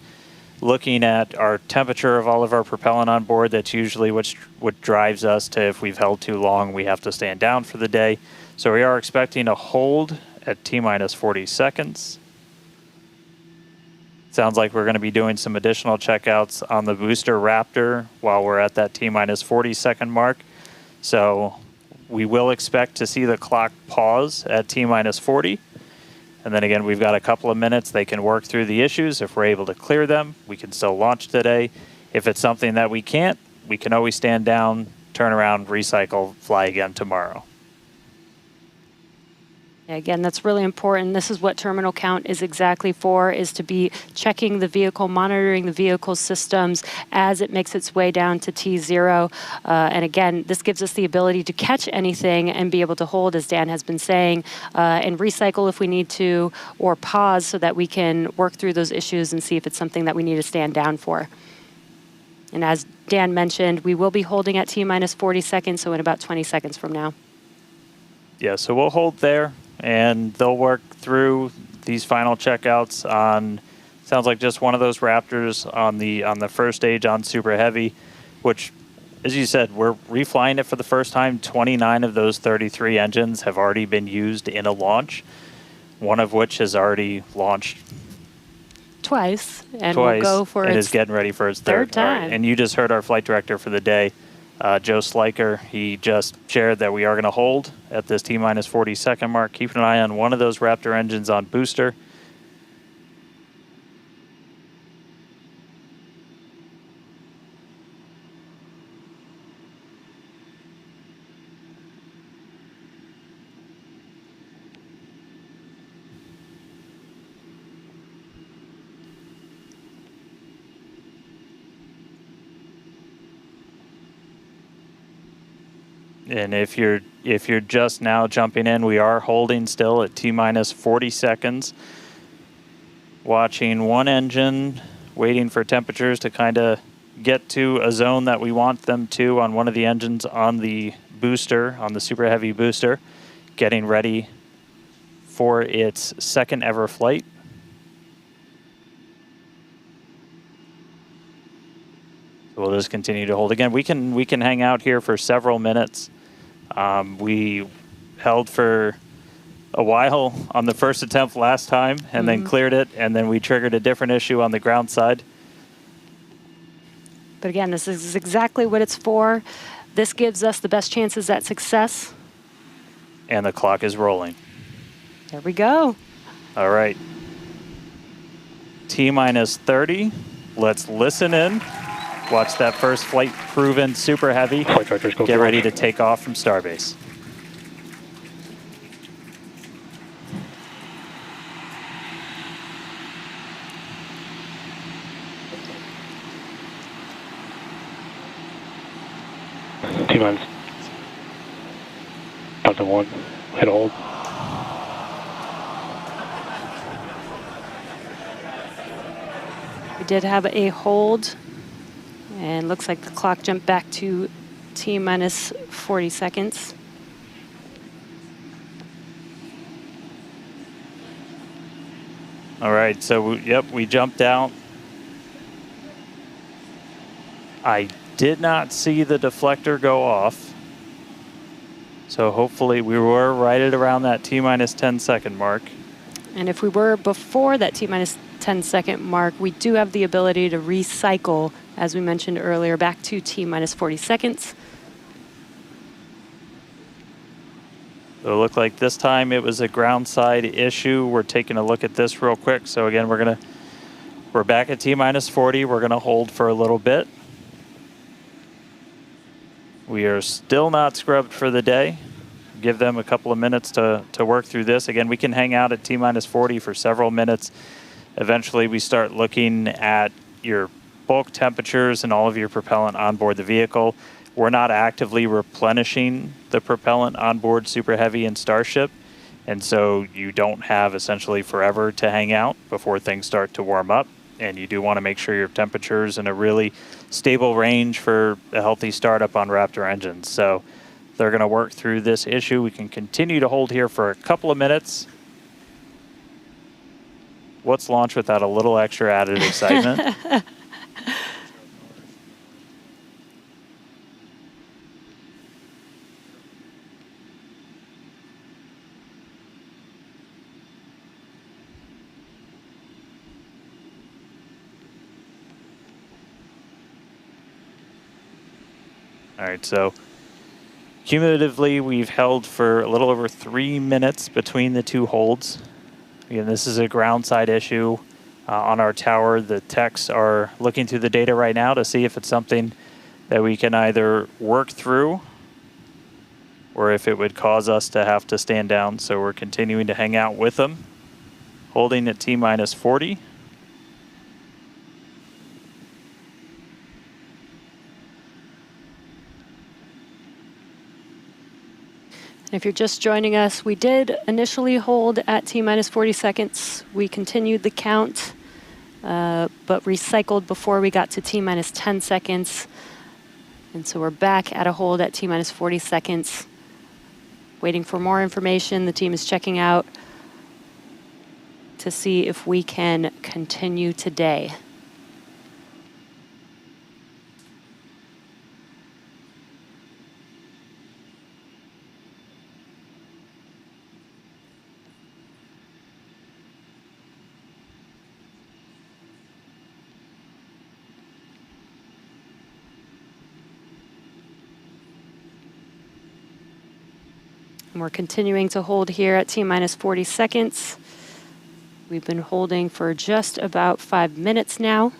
looking at our temperature of all of our propellant on board. That's usually what drives us to, if we've held too long, we have to stand down for the day. So we are expecting a hold at T-minus 40 seconds. Sounds like we're going to be doing some additional checkouts on the booster Raptor while we're at that T-minus 40 second mark. So we will expect to see the clock pause at T-minus 40. And then again, we've got a couple of minutes. They can work through the issues. If we're able to clear them, we can still launch today. If it's something that we can't, we can always stand down, turn around, recycle, fly again tomorrow. Again, that's really important. This is what terminal count is exactly for, is to be checking the vehicle, monitoring the vehicle systems as it makes its way down to T0. And again, this gives us the ability to catch anything and be able to hold, as Dan has been saying, and recycle if we need to, or pause so that we can work through those issues and see if it's something that we need to stand down for. And as Dan mentioned, we will be holding at T-minus 40 seconds, so in about 20 seconds from now. Yeah, so we'll hold there, and they'll work through these final checkouts on, sounds like just one of those Raptors on the first stage on Super Heavy, which as you said, we're reflying it for the first time. 29 of those 33 engines have already been used in a launch, one of which has already launched twice, and twice, will go for and its is getting ready for its third All right. time. And you just heard our flight director for the day, Joe Sliker. He just shared that we are going to hold at this T-minus 40-second mark, keeping an eye on one of those Raptor engines on booster. And if you're just now jumping in, we are holding still at T-minus 40 seconds. Watching one engine, waiting for temperatures to kind of get to a zone that we want them to on one of the engines on the booster, on the Super Heavy booster, getting ready for its second ever flight. So we'll just continue to hold. Again, we can hang out here for several minutes. We held for a while on the first attempt last time and then cleared it, and then we triggered a different issue on the ground side. But again, this is exactly what it's for. This gives us the best chances at success. And the clock is rolling. There we go. All right. T-minus 30. Let's listen in. Watch that first flight proven Super Heavy. Get ready to take off from Starbase. T-minus. Down to 1. Hit hold. We did have a hold, and looks like the clock jumped back to T-minus 40 seconds. All right, so we jumped out. I did not see the deflector go off. So hopefully we were right at around that T-minus 10-second mark. And if we were before that T-minus 10-second mark, we do have the ability to recycle, as we mentioned earlier, back to T-minus 40 seconds. So it looked like this time it was a ground side issue. We're taking a look at this real quick. So again, we're back at T-minus 40. We're gonna hold for a little bit. We are still not scrubbed for the day. Give them a couple of minutes to work through this. Again, we can hang out at T-minus 40 for several minutes. Eventually, we start looking at your bulk temperatures and all of your propellant on board the vehicle. We're not actively replenishing the propellant on board Super Heavy and Starship, and so you don't have essentially forever to hang out before things start to warm up. And you do want to make sure your temperature's in a really stable range for a healthy startup on Raptor engines. So they're going to work through this issue. We can continue to hold here for a couple of minutes. What's launch without a little extra added excitement? All right, so cumulatively, we've held for a little over 3 minutes between the two holds. Again, this is a ground side issue on our tower. The techs are looking through the data right now to see if it's something that we can either work through or if it would cause us to have to stand down. So we're continuing to hang out with them, holding at T-minus 40. And if you're just joining us, we did initially hold at T-minus 40 seconds. We continued the count, but recycled before we got to T-minus 10 seconds. And so we're back at a hold at T-minus 40 seconds, waiting for more information. The team is checking out to see if we can continue today. And we're continuing to hold here at T-minus 40 seconds. We've been holding for just about 5 minutes now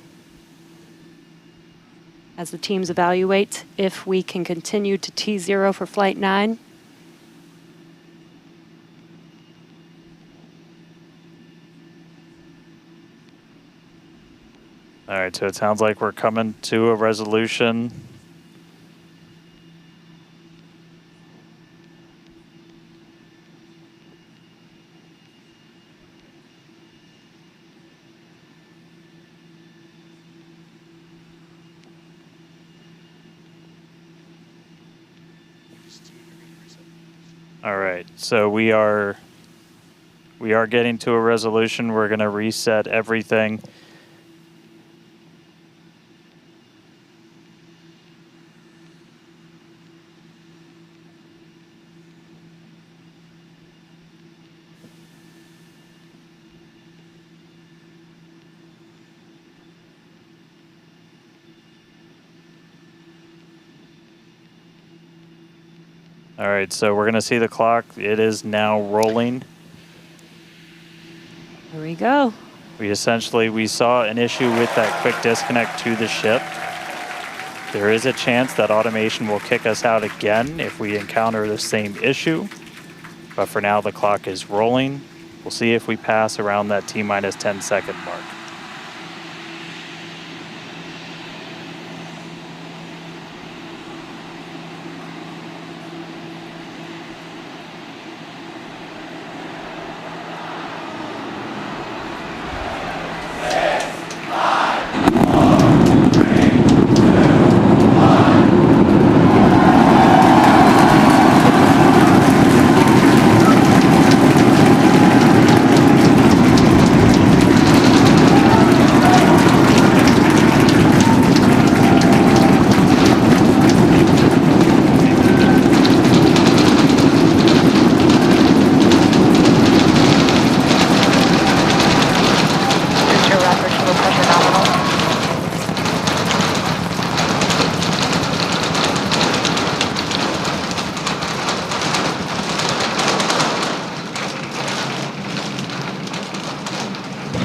as the teams evaluate if we can continue to T0 for Flight 9. All right, so it sounds like we're coming to a resolution. All right, so we are getting to a resolution. We're going to reset everything. All right, so we're going to see the clock. It is now rolling. Here we go. We saw an issue with that quick disconnect to the ship. There is a chance that automation will kick us out again if we encounter the same issue. But for now, the clock is rolling. We'll see if we pass around that T-minus 10-second mark.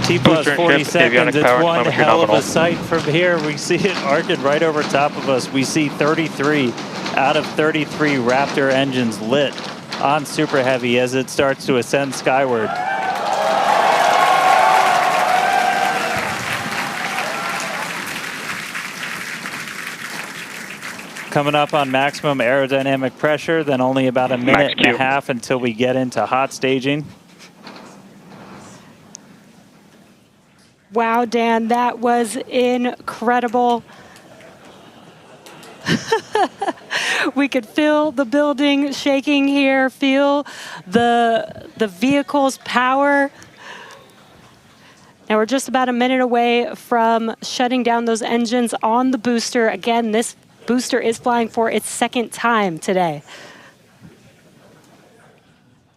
T plus 40 seconds, it's one hell of a sight from here. We see it arcing right over top of us. We see 33 out of 33 Raptor engines lit on Super Heavy as it starts to ascend skyward. Coming up on maximum aerodynamic pressure, then only about a minute and a half until we get into hot staging. Wow, Dan, that was incredible. We could feel the building shaking here, feel the vehicle's power. Now we're just about a minute away from shutting down those engines on the booster. Again, this booster is flying for its second time today.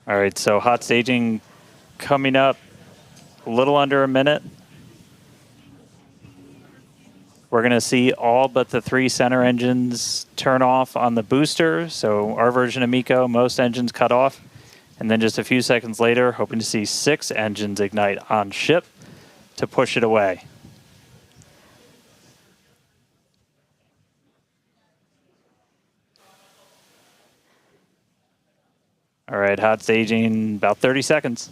All right, so hot staging coming up a little under a minute. We're going to see all but the 3 center engines turn off on the booster. So our version of MECO, most engines cut off. And then just a few seconds later, hoping to see 6 engines ignite on ship to push it away. All right, hot staging, about 30 seconds.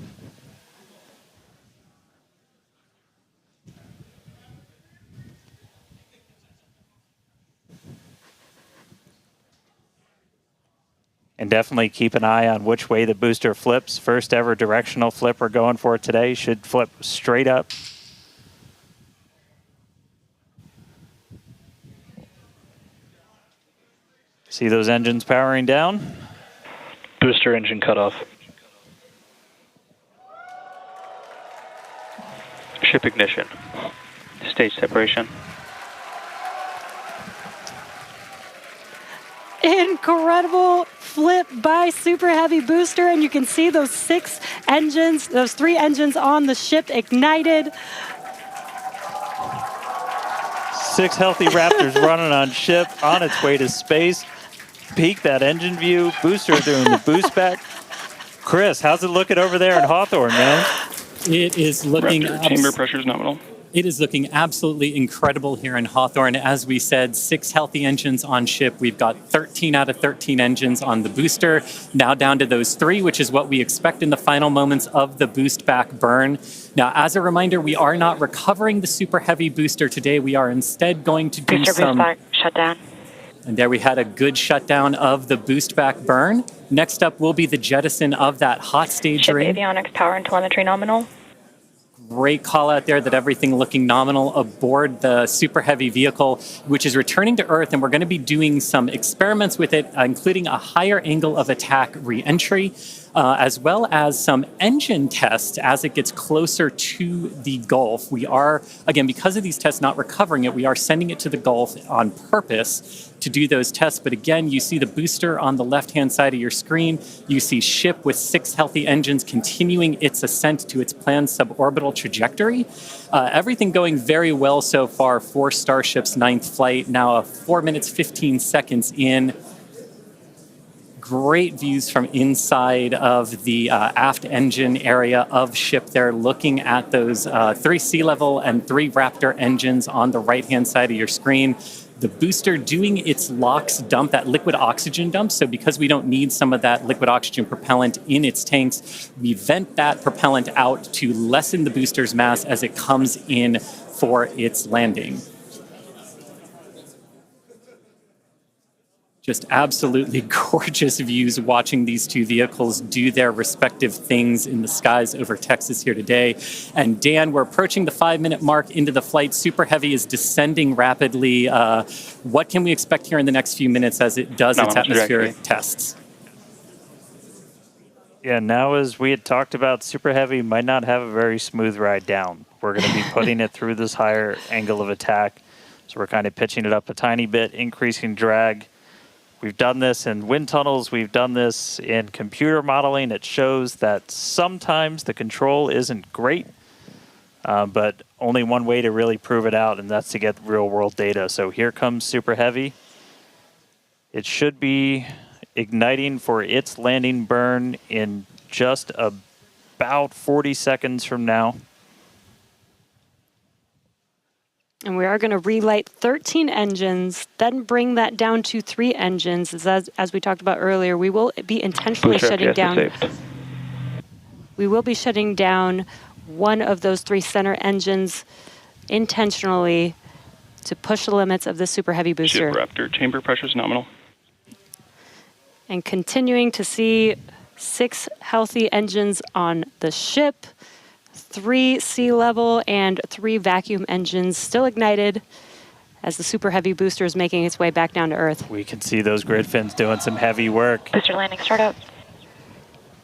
And definitely keep an eye on which way the booster flips. First ever directional flip we're going for today. Should flip straight up. See those engines powering down? Booster engine cutoff. Ship ignition. Stage separation. Incredible flip by Super Heavy booster, and you can see those 6 engines, those 3 engines on the ship ignited. 6 healthy Raptors running on ship on its way to space. peek that engine view. Booster doing the boost back. Chris, how's it looking over there in Hawthorne, man? It is looking chamber pressure is nominal. It is looking absolutely incredible here in Hawthorne. As we said, 6 healthy engines on ship. We've got 13 out of 13 engines on the booster. Now down to those 3, which is what we expect in the final moments of the boost back burn. Now, as a reminder, we are not recovering the Super Heavy booster today. We are instead going to do some... Boost back, shut down. And there we had a good shutdown of the boost back burn. Next up will be the jettison of that hot stage Ship ring. avionics, power and telemetry nominal. Great call out there that everything looking nominal aboard the Super Heavy vehicle, which is returning to Earth, and we're going to be doing some experiments with it, including a higher angle of attack reentry, as well as some engine tests as it gets closer to the Gulf. We are, again, because of these tests not recovering it, we are sending it to the Gulf on purpose to do those tests. But again, you see the booster on the left-hand side of your screen. You see ship with 6 healthy engines continuing its ascent to its planned suborbital trajectory. Everything going very well so far for Starship's 9th flight. Now 4 minutes, 15 seconds in. Great views from inside of the aft engine area of ship there, looking at those 3 sea level and 3 Raptor engines on the right-hand side of your screen. The booster doing its LOX dump, that liquid oxygen dump. So because we don't need some of that liquid oxygen propellant in its tanks, we vent that propellant out to lessen the booster's mass as it comes in for its landing. Just absolutely gorgeous views watching these 2 vehicles do their respective things in the skies over Texas here today. And Dan, we're approaching the 5-minute mark into the flight. Super Heavy is descending rapidly. What can we expect here in the next few minutes as it does its atmospheric tests? Yeah, now as we had talked about, Super Heavy might not have a very smooth ride down. We're going to be putting it through this higher angle of attack. So we're kind of pitching it up a tiny bit, increasing drag. We've done this in wind tunnels. We've done this in computer modeling. It shows that sometimes the control isn't great, but only one way to really prove it out, and that's to get real-world data. So here comes Super Heavy. It should be igniting for its landing burn in just about 40 seconds from now. And we are going to relight 13 engines, then bring that down to 3 engines. As we talked about earlier, we will be intentionally shutting down. We will be shutting down one of those 3 center engines intentionally to push the limits of the Super Heavy booster. Ship Raptor, chamber pressure is nominal. And continuing to see 6 healthy engines on the ship. 3 sea level and 3 vacuum engines still ignited as the Super Heavy booster is making its way back down to Earth. We can see those grid fins doing some heavy work. Booster landing startup.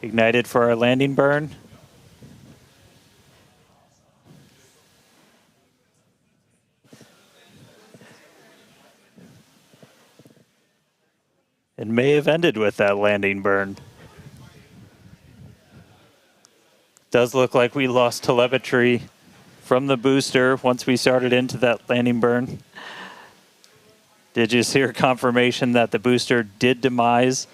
Ignited for our landing burn. It may have ended with that landing burn. Does look like we lost telemetry from the booster once we started into that landing burn. Did you hear confirmation that the booster did demise?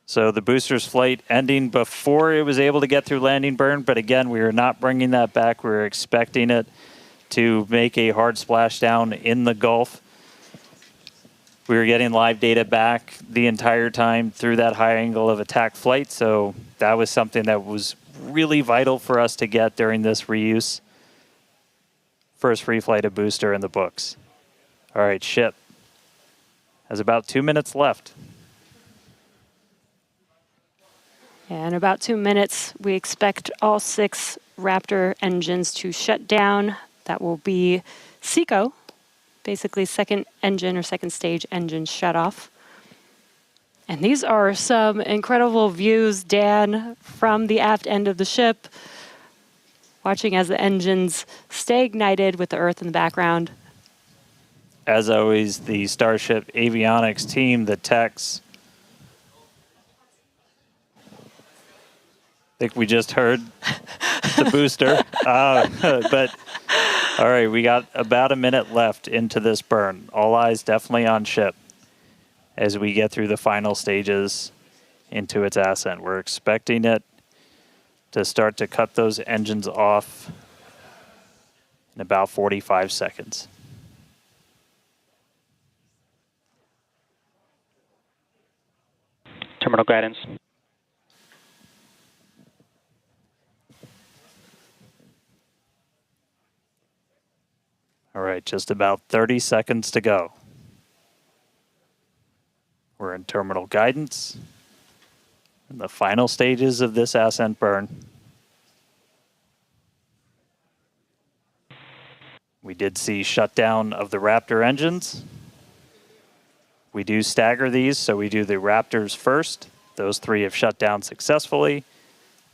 So the booster's flight ending before it was able to get through landing burn, but again, we are not bringing that back. We're expecting it to make a hard splashdown in the Gulf. We were getting live data back the entire time through that high angle of attack flight, so that was something that was really vital for us to get during this reuse. First free flight of booster in the books. All right, ship has about 2 minutes left. Yeah, in about 2 minutes, we expect all 6 Raptor engines to shut down. That will be SECO. Basically second engine or second stage engine shut off. And these are some incredible views, Dan, from the aft end of the ship, watching as the engines stay ignited with the Earth in the background. As always, the Starship avionics team, the techs. I think we just heard the booster, but All right, we got about a minute left into this burn. All eyes definitely on ship as we get through the final stages into its ascent. We're expecting it to start to cut those engines off in about 45 seconds. Terminal guidance. All right, just about 30 seconds to go. We're in terminal guidance in the final stages of this ascent burn. We did see shutdown of the Raptor engines. We do stagger these, so we do the Raptors first. Those 3 have shut down successfully.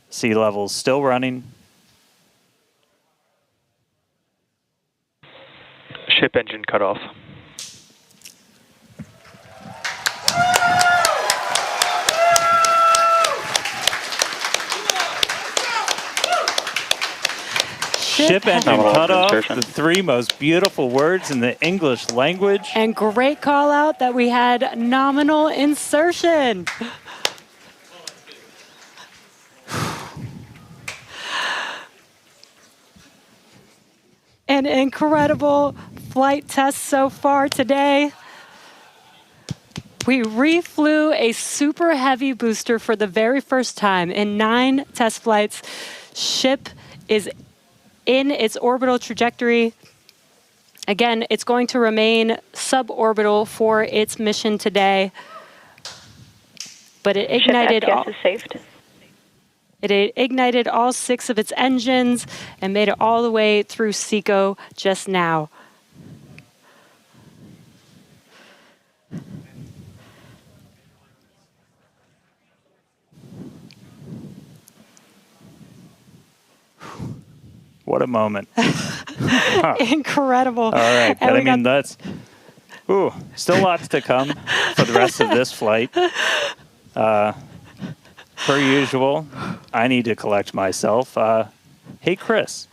Sea level's still running. Ship engine cutoff. Ship engine cutoff, the 3 most beautiful words in the English language. And great call out that we had nominal insertion. An incredible flight test so far today. We reflew a super heavy booster for the very first time in 9 test flights. Ship is in its orbital trajectory. Again, it's going to remain suborbital for its mission today. But it ignited Ship is saved. It ignited all 6 of its engines and made it all the way through SECO just now. What a moment. Incredible. All right, but I mean, that's still lots to come for the rest of this flight. Per usual, I need to collect myself. Hey, Chris,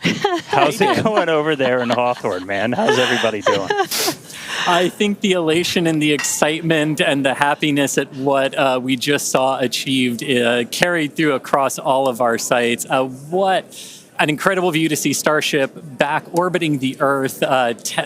how's it going over there in Hawthorne, man? How's everybody doing? I think the elation and the excitement and the happiness at what we just saw achieved carried through across all of our sites. What an incredible view to see Starship back orbiting the Earth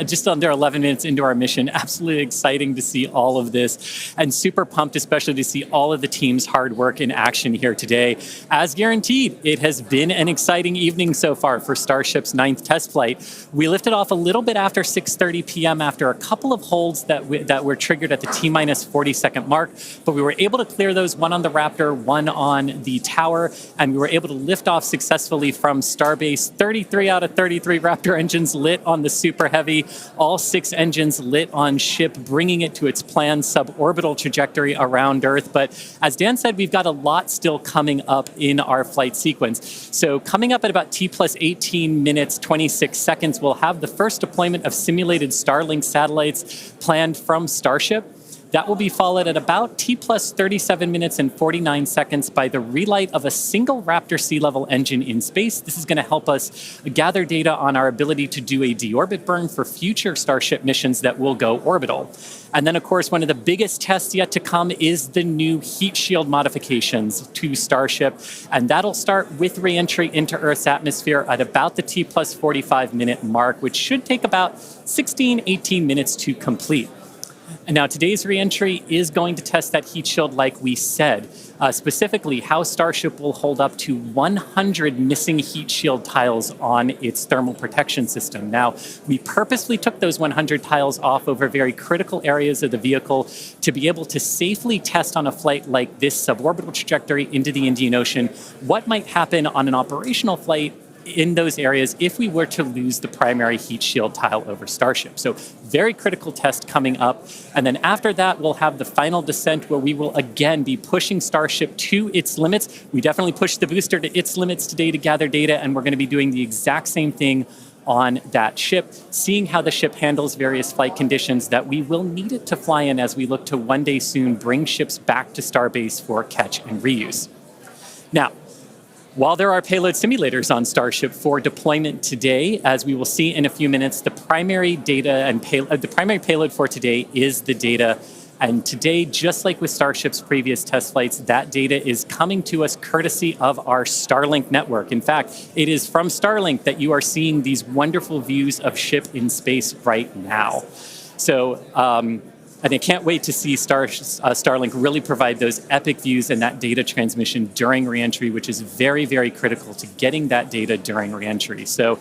just under 11 minutes into our mission. Absolutely exciting to see all of this, and super pumped especially to see all of the team's hard work in action here today. As guaranteed, it has been an exciting evening so far for Starship's 9th test flight. We lifted off a little bit after 6:30 p.m. after a couple of holds that were triggered at the T-minus 40-second mark, but we were able to clear those, one on the Raptor, one on the tower, and we were able to lift off successfully from Starbase. 33 out of 33 Raptor engines lit on the Super Heavy, all 6 engines lit on ship, bringing it to its planned suborbital trajectory around Earth. But as Dan said, we've got a lot still coming up in our flight sequence. So coming up at about T plus 18 minutes, 26 seconds, we'll have the first deployment of simulated Starlink satellites planned from Starship. That will be followed at about T plus 37 minutes and 49 seconds by the relight of a single Raptor sea level engine in space. This is going to help us gather data on our ability to do a deorbit burn for future Starship missions that will go orbital. And then, of course, one of the biggest tests yet to come is the new heat shield modifications to Starship. And that'll start with reentry into Earth's atmosphere at about the T plus 45 minute mark, which should take about 16, 18 minutes to complete. And now today's reentry is going to test that heat shield like we said, specifically how Starship will hold up to 100 missing heat shield tiles on its thermal protection system. Now, we purposely took those 100 tiles off over very critical areas of the vehicle to be able to safely test on a flight like this suborbital trajectory into the Indian Ocean what might happen on an operational flight in those areas if we were to lose the primary heat shield tile over Starship. So very critical test coming up. And then after that, we'll have the final descent where we will again be pushing Starship to its limits. We definitely pushed the booster to its limits today to gather data, and we're going to be doing the exact same thing on that ship, seeing how the ship handles various flight conditions that we will need it to fly in as we look to one day soon bring ships back to Starbase for catch and reuse. Now, While there are payload simulators on Starship for deployment today, as we will see in a few minutes, the primary data and the primary payload for today is the data. And today, just like with Starship's previous test flights, that data is coming to us courtesy of our Starlink network. In fact, it is from Starlink that you are seeing these wonderful views of ship in space right now. So, and I can't wait to see Starlink really provide those epic views and that data transmission during reentry, which is very, very critical to getting that data during reentry. So,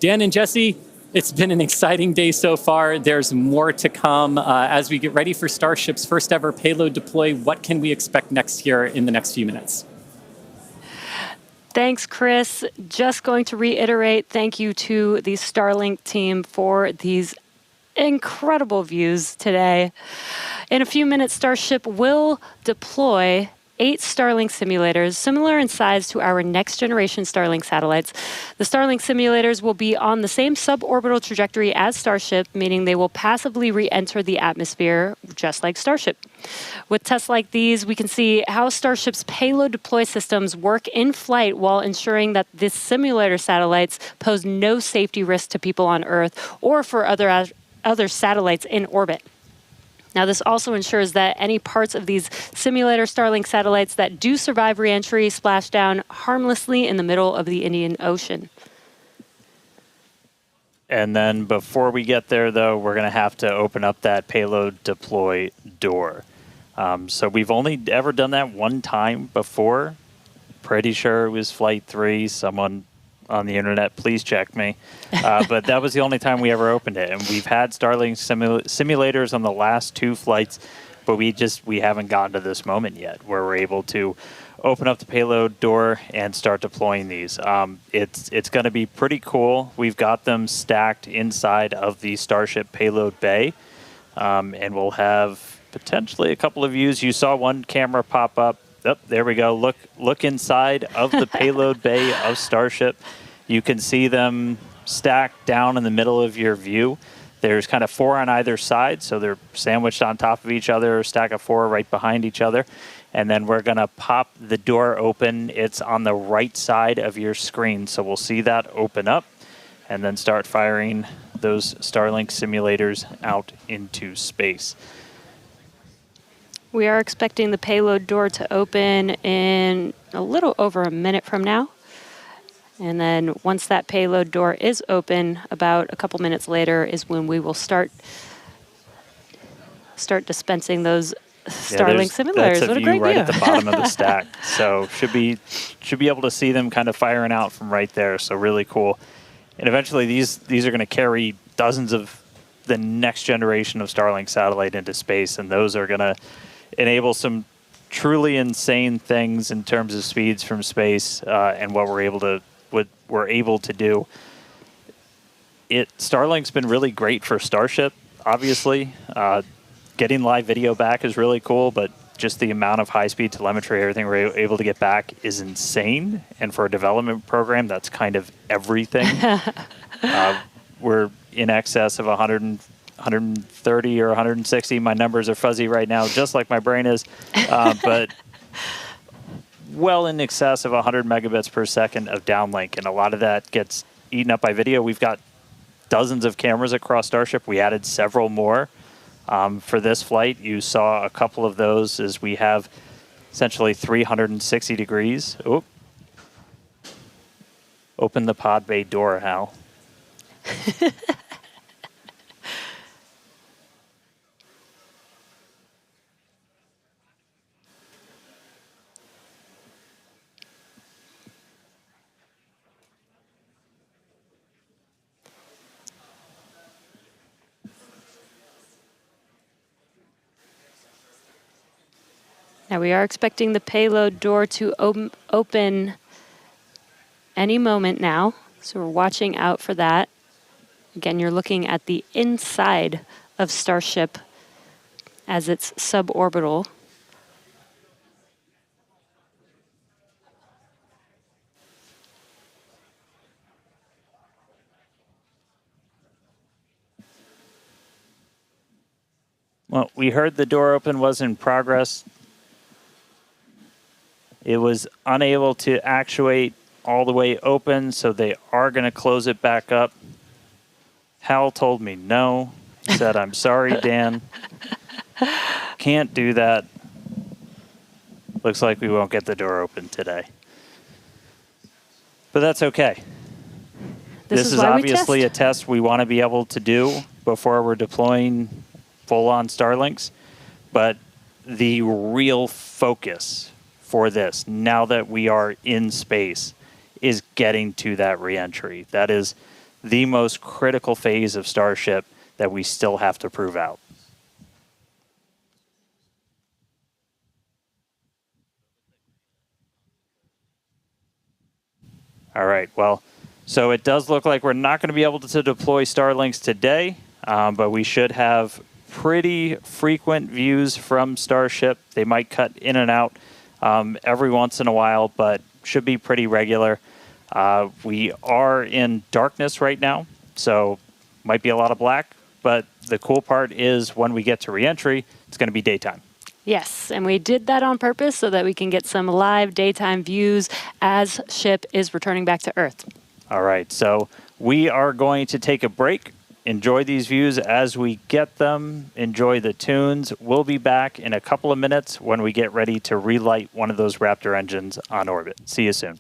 Dan and Jesse, it's been an exciting day so far. There's more to come. As we get ready for Starship's first ever payload deploy, what can we expect next here in the next few minutes? Thanks, Chris. Just going to reiterate, thank you to the Starlink team for these incredible views today. In a few minutes, Starship will deploy 8 Starlink simulators, similar in size to our next generation Starlink satellites. The Starlink simulators will be on the same suborbital trajectory as Starship, meaning they will passively re-enter the atmosphere, just like Starship. With tests like these, we can see how Starship's payload deploy systems work in flight while ensuring that the simulator satellites pose no safety risk to people on Earth or for other satellites in orbit. Now, this also ensures that any parts of these simulator Starlink satellites that do survive reentry splash down harmlessly in the middle of the Indian Ocean. And then before we get there, though, we're going to have to open up that payload deploy door. So we've only ever done that one time before. Pretty sure it was Flight 3. Someone on the internet, please check me. But that was the only time we ever opened it. And we've had Starlink simulators on the last 2 flights, but we haven't gotten to this moment yet where we're able to open up the payload door and start deploying these. It's going to be pretty cool. We've got them stacked inside of the Starship payload bay, and we'll have potentially a couple of views. You saw one camera pop up. Oh, there we go. Look inside of the payload bay of Starship. You can see them stacked down in the middle of your view. There's kind of 4 on either side, so they're sandwiched on top of each other, a stack of 4 right behind each other. And then we're going to pop the door open. It's on the right side of your screen, so we'll see that open up and then start firing those Starlink simulators out into space. We are expecting the payload door to open in a little over a minute from now. And then once that payload door is open, about a couple minutes later is when we will start dispensing those Starlink simulators. That's what a view great right view. at the bottom of the stack. So should be able to see them kind of firing out from right there. So really cool. And eventually these are going to carry dozens of the next generation of Starlink satellite into space, and those are going to enable some truly insane things in terms of speeds from space and what we're able to do. Starlink's been really great for Starship, obviously. Getting live video back is really cool, but just the amount of high-speed telemetry, everything we're able to get back is insane. And for a development program, that's kind of everything. We're in excess of 130 or 160. My numbers are fuzzy right now, just like my brain is. But well in excess of 100 megabits per second of downlink. And a lot of that gets eaten up by video. We've got dozens of cameras across Starship. We added several more for this flight. You saw a couple of those as we have essentially 360 degrees. Oop. Open the pod bay door, Hal. Now we are expecting the payload door to open any moment now, so we're watching out for that. Again, you're looking at the inside of Starship as it's suborbital. Well, we heard the door open was in progress. It was unable to actuate all the way open, so they are going to close it back up. Hal told me no. He said, I'm sorry, Dan. Can't do that. Looks like we won't get the door open today. But that's okay. This is obviously a test we want to be able to do before we're deploying full-on Starlinks. But the real focus for this, now that we are in space, is getting to that reentry. That is the most critical phase of Starship that we still have to prove out. All right, well, so it does look like we're not going to be able to deploy Starlinks today, but we should have pretty frequent views from Starship. They might cut in and out every once in a while, but should be pretty regular. We are in darkness right now, so might be a lot of black, but the cool part is when we get to reentry, it's going to be daytime. Yes, and we did that on purpose so that we can get some live daytime views as ship is returning back to Earth. All right, so we are going to take a break. Enjoy these views as we get them. Enjoy the tunes. We'll be back in a couple of minutes when we get ready to relight one of those Raptor engines on orbit. See you soon.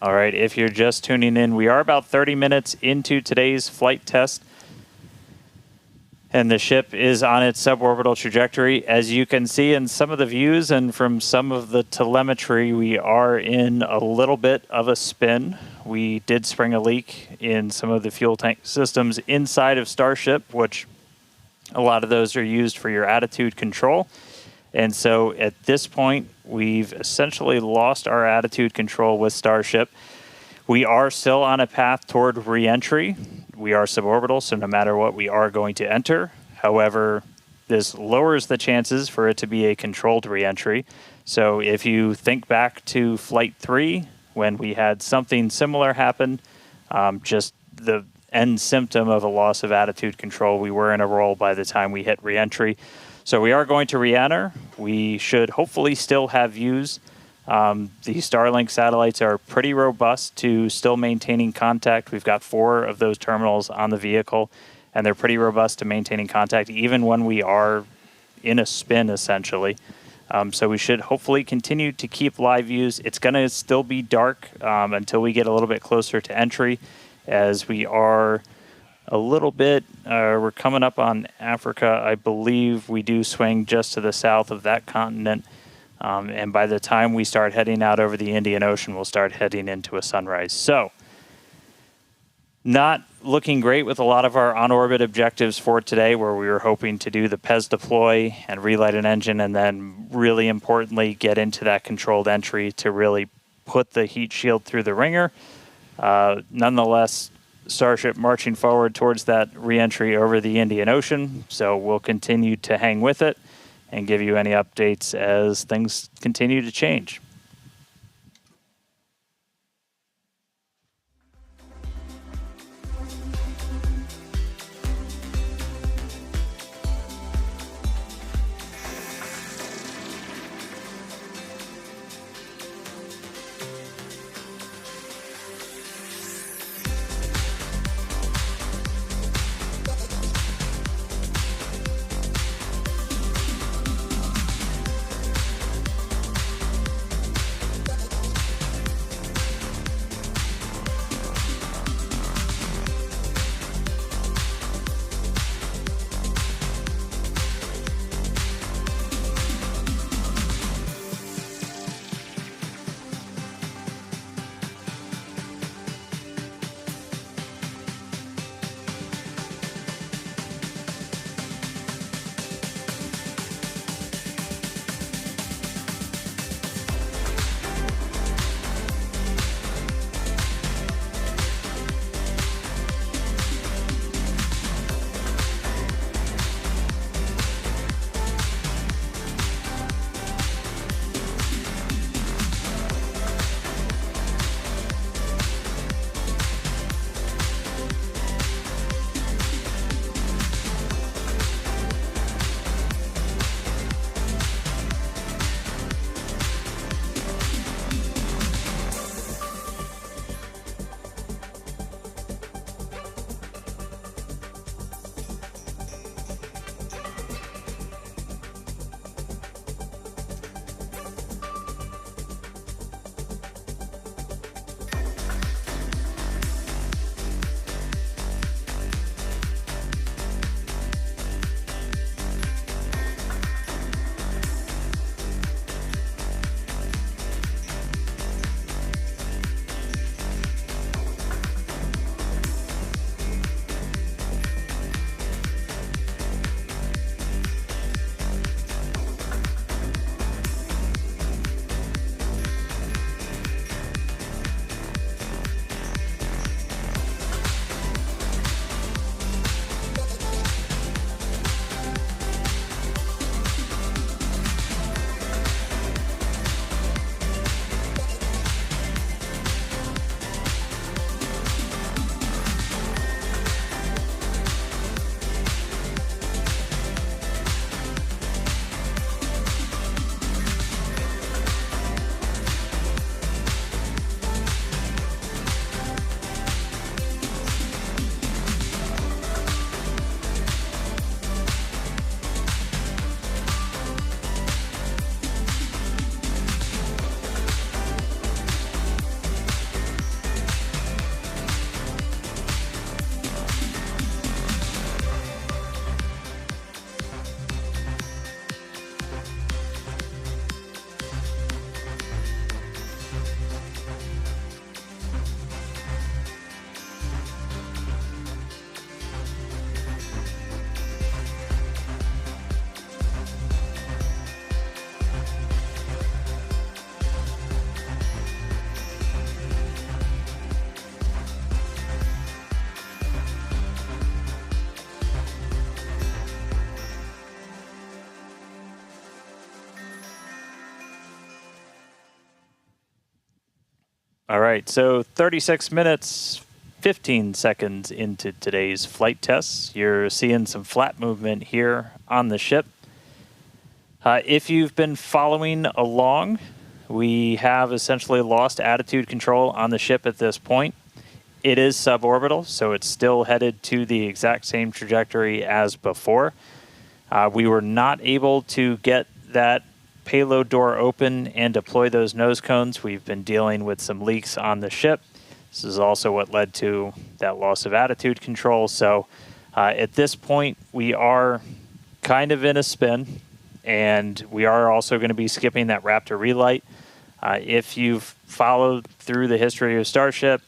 All right, if you're just tuning in, we are about 30 minutes into today's flight test, and the ship is on its suborbital trajectory. As you can see in some of the views and from some of the telemetry, we are in a little bit of a spin. We did spring a leak in some of the fuel tank systems inside of Starship, which a lot of those are used for your attitude control. And so at this point, we've essentially lost our attitude control with Starship. We are still on a path toward reentry. We are suborbital, so no matter what, we are going to enter. However, this lowers the chances for it to be a controlled reentry. So if you think back to Flight 3, when we had something similar happen, just the end symptom of a loss of attitude control, we were in a roll by the time we hit reentry. So we are going to re-enter. We should hopefully still have views. The Starlink satellites are pretty robust to still maintaining contact. We've got 4 of those terminals on the vehicle, and they're pretty robust to maintaining contact even when we are in a spin, essentially. So we should hopefully continue to keep live views. It's going to still be dark until we get a little bit closer to entry, as we are a little bit, we're coming up on Africa. I believe we do swing just to the south of that continent. And by the time we start heading out over the Indian Ocean, we'll start heading into a sunrise. So, not looking great with a lot of our on-orbit objectives for today, where we were hoping to do the PES deploy and relight an engine, and then really importantly, get into that controlled entry to really put the heat shield through the ringer. Nonetheless, Starship marching forward towards that reentry over the Indian Ocean, so we'll continue to hang with it and give you any updates as things continue to change. All right, so 36 minutes, 15 seconds into today's flight tests. You're seeing some flat movement here on the ship. If you've been following along, we have essentially lost attitude control on the ship at this point. It is suborbital, so it's still headed to the exact same trajectory as before. We were not able to get that payload door open and deploy those nose cones. We've been dealing with some leaks on the ship. This is also what led to that loss of attitude control. So at this point, we are kind of in a spin, and we are also going to be skipping that Raptor relight. If you've followed through the history of Starship,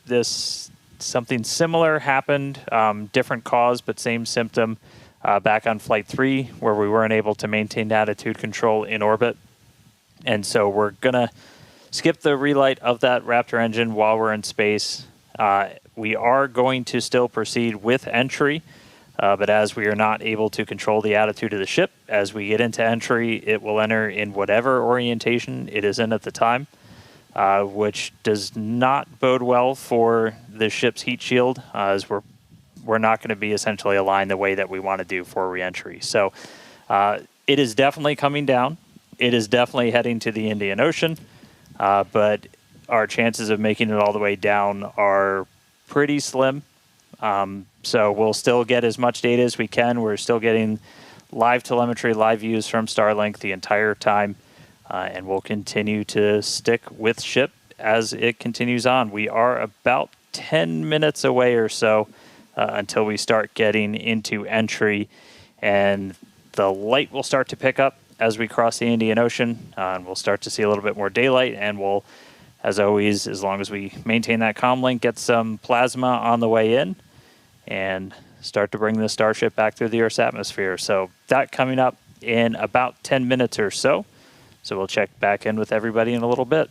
something similar happened, different cause, but same symptom back on Flight 3, where we weren't able to maintain attitude control in orbit. And so we're going to skip the relight of that Raptor engine while we're in space. We are going to still proceed with entry, but as we are not able to control the attitude of the ship, as we get into entry, it will enter in whatever orientation it is in at the time, which does not bode well for the ship's heat shield, as we're not going to be essentially aligned the way that we want to do for reentry. So it is definitely coming down. It is definitely heading to the Indian Ocean, but our chances of making it all the way down are pretty slim. So we'll still get as much data as we can. We're still getting live telemetry, live views from Starlink the entire time, and we'll continue to stick with ship as it continues on. We are about 10 minutes away or so until we start getting into entry, and the light will start to pick up as we cross the Indian Ocean, and we'll start to see a little bit more daylight, and we'll, as always, as long as we maintain that comm link, get some plasma on the way in and start to bring the Starship back through the Earth's atmosphere. So that coming up in about 10 minutes or so. So we'll check back in with everybody in a little bit.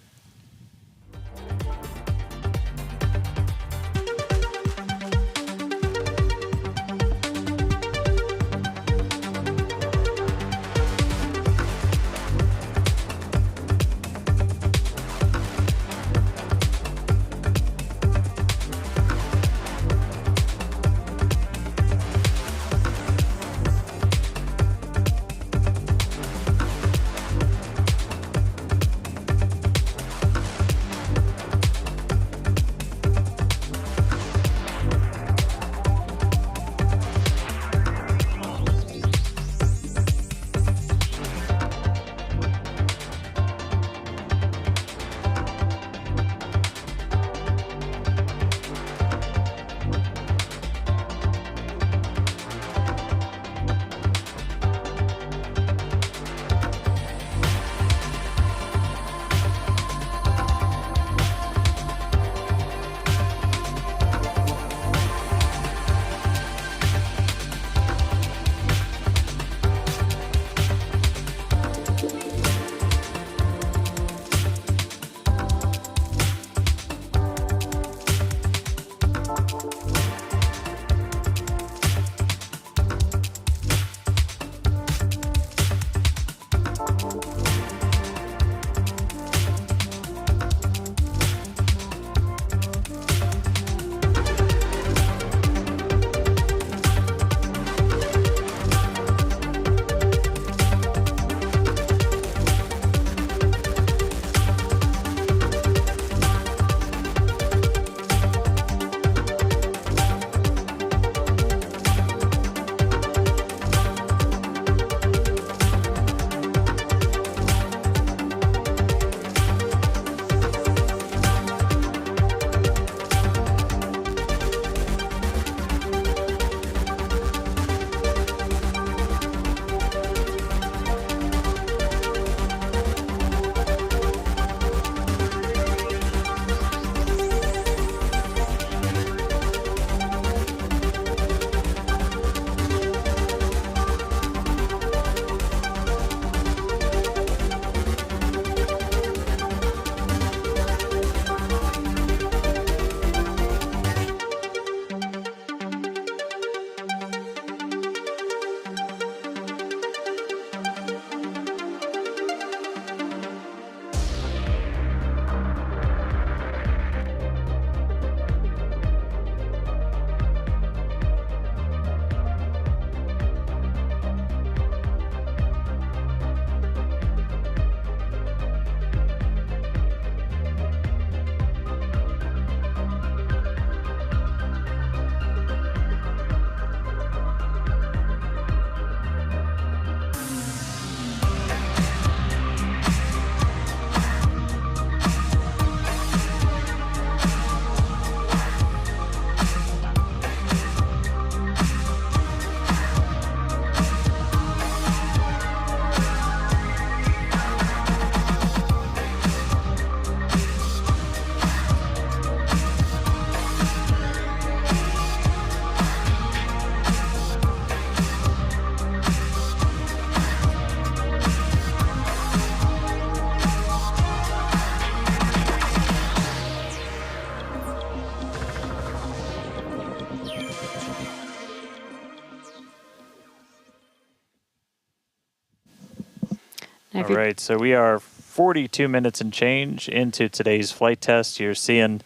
All right, so we are 42 minutes and change into today's flight test. You're seeing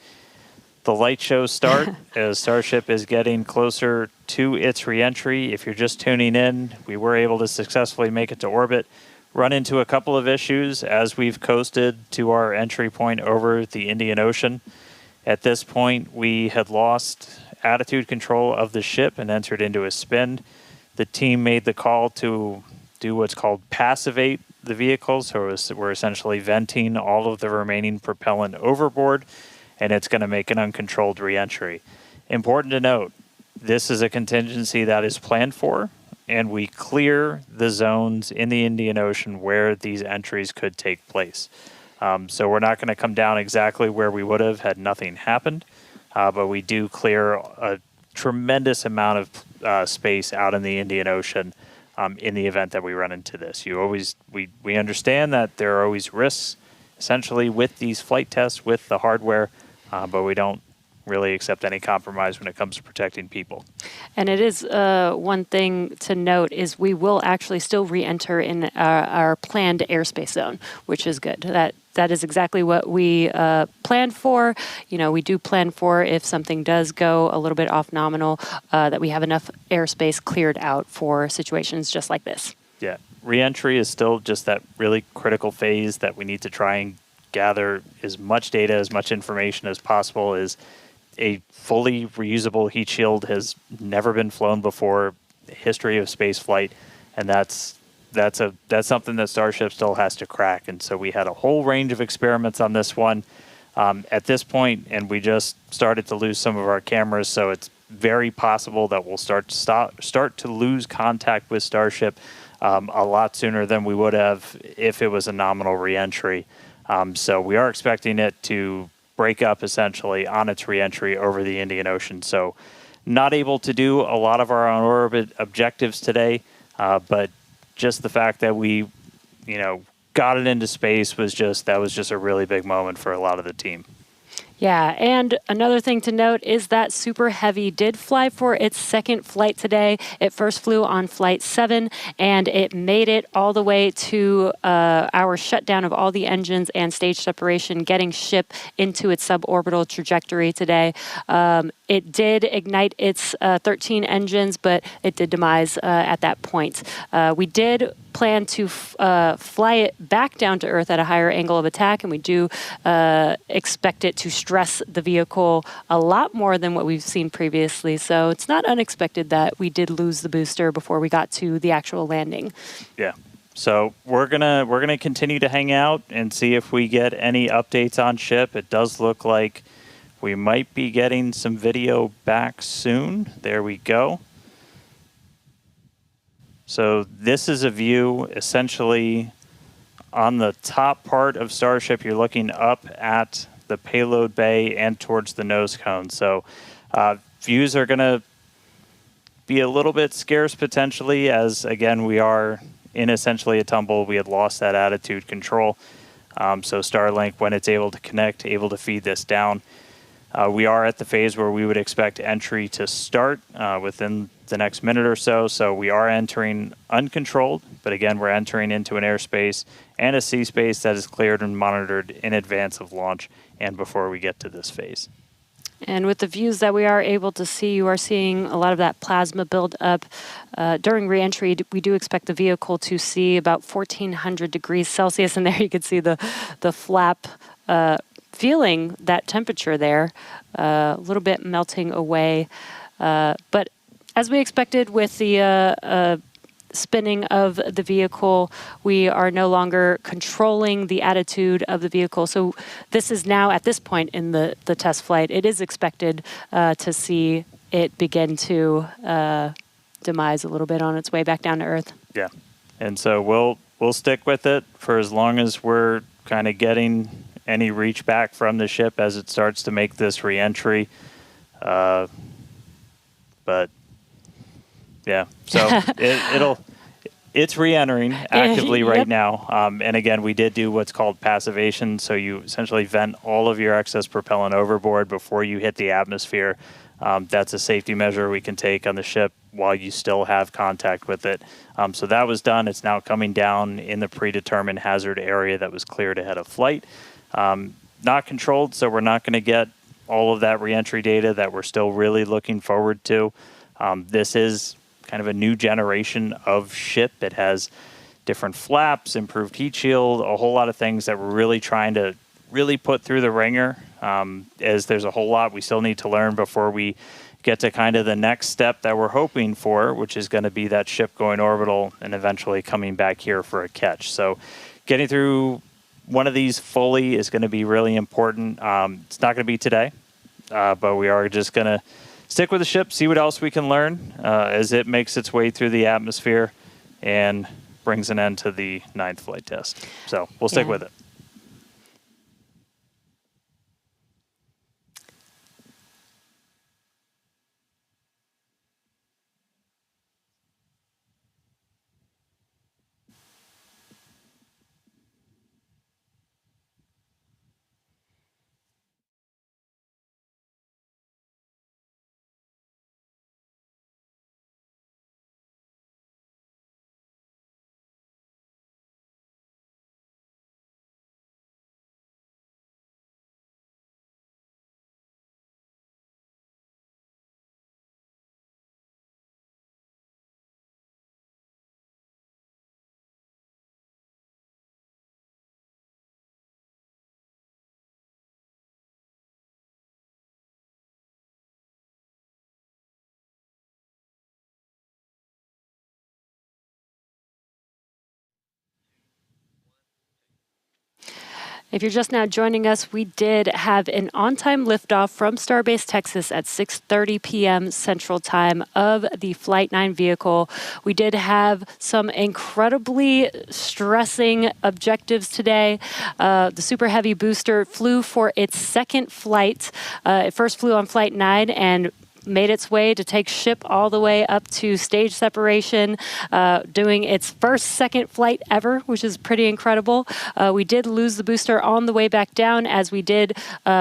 the light show start as Starship is getting closer to its reentry. If you're just tuning in, we were able to successfully make it to orbit, run into a couple of issues as we've coasted to our entry point over the Indian Ocean. At this point, we had lost attitude control of the ship and entered into a spin. The team made the call to do what's called passivate the vehicle, so we're essentially venting all of the remaining propellant overboard, and it's going to make an uncontrolled reentry. Important to note, this is a contingency that is planned for, and we clear the zones in the Indian Ocean where these entries could take place. So we're not going to come down exactly where we would have had nothing happened, but we do clear a tremendous amount of space out in the Indian Ocean in the event that we run into this. We understand that there are always risks, essentially, with these flight tests, with the hardware, but we don't really accept any compromise when it comes to protecting people. And it is one thing to note is we will actually still re-enter in our planned airspace zone, which is good. That is exactly what we planned for. You know, we do plan for if something does go a little bit off nominal, that we have enough airspace cleared out for situations just like this. Yeah, re-entry is still just that really critical phase that we need to try and gather as much data, as much information as possible. Is a fully reusable heat shield has never been flown before, the history of space flight, and that's something that Starship still has to crack. And so we had a whole range of experiments on this one at this point, and we just started to lose some of our cameras, so it's very possible that we'll start to lose contact with Starship a lot sooner than we would have if it was a nominal reentry. So we are expecting it to break up essentially on its reentry over the Indian Ocean. So not able to do a lot of our on-orbit objectives today, but just the fact that we, got it into space was just a really big moment for a lot of the team. Yeah, and another thing to note is that Super Heavy did fly for its second flight today. It first flew on Flight 7, and it made it all the way to our shutdown of all the engines and stage separation, getting ship into its suborbital trajectory today. It did ignite its 13 engines, but it did demise at that point. We did plan to fly it back down to Earth at a higher angle of attack, and we do expect it to stress the vehicle a lot more than what we've seen previously. So it's not unexpected that we did lose the booster before we got to the actual landing. Yeah. So we're gonna continue to hang out and see if we get any updates on ship. It does look like we might be getting some video back soon. There we go. So this is a view essentially on the top part of Starship. You're looking up at the payload bay and towards the nose cone. So views are going to be a little bit scarce potentially, as again, we are in essentially a tumble. We had lost that attitude control. So Starlink, when it's able to connect, able to feed this down. We are at the phase where we would expect entry to start within the next minute or so. So we are entering uncontrolled, but again, we're entering into an airspace and a sea space that is cleared and monitored in advance of launch and before we get to this phase. And with the views that we are able to see, you are seeing a lot of that plasma build up. During reentry, we do expect the vehicle to see about 1400 degrees Celsius, and there you can see the flap feeling that temperature there, a little bit melting away. But as we expected with the spinning of the vehicle, we are no longer controlling the attitude of the vehicle. So this is now, at this point in the test flight, it is expected to see it begin to demise a little bit on its way back down to Earth. Yeah. And so we'll stick with it for as long as we're kind of getting any reach back from the ship as it starts to make this reentry. But yeah, so it's re-entering actively right now. And again, we did do what's called passivation. So you essentially vent all of your excess propellant overboard before you hit the atmosphere. That's a safety measure we can take on the ship while you still have contact with it. So that was done. It's now coming down in the predetermined hazard area that was cleared ahead of flight. Not controlled, so we're not going to get all of that reentry data that we're still really looking forward to. This is kind of a new generation of ship. It has different flaps, improved heat shield, a whole lot of things that we're really trying to really put through the ringer, as there's a whole lot we still need to learn before we get to kind of the next step that we're hoping for, which is going to be that ship going orbital and eventually coming back here for a catch. So getting through one of these fully is going to be really important. It's not going to be today, but we are just going to stick with the ship, see what else we can learn as it makes its way through the atmosphere and brings an end to the 9th flight test. So we'll stick with it. If you're just now joining us, we did have an on-time liftoff from Starbase Texas at 6:30 p.m. Central Time of the Flight 9 vehicle. We did have some incredibly stressing objectives today. The Super Heavy booster flew for its second flight. It first flew on Flight 9 and made its way to take ship all the way up to stage separation, doing its second flight ever, which is pretty incredible. We did lose the booster on the way back down, as we did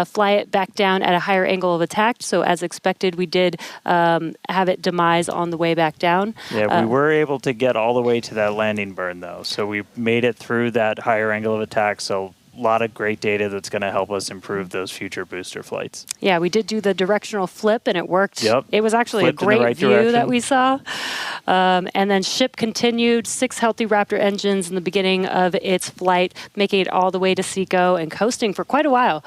fly it back down at a higher angle of attack. So as expected, we did have it demise on the way back down. Yeah, we were able to get all the way to that landing burn, though. So we made it through that higher angle of attack. So a lot of great data that's going to help us improve those future booster flights. Yeah, we did do the directional flip, and it worked. Yep. It was actually Flipped a great right view direction that we saw. And then ship continued, 6 healthy Raptor engines in the beginning of its flight, making it all the way to SECO and coasting for quite a while.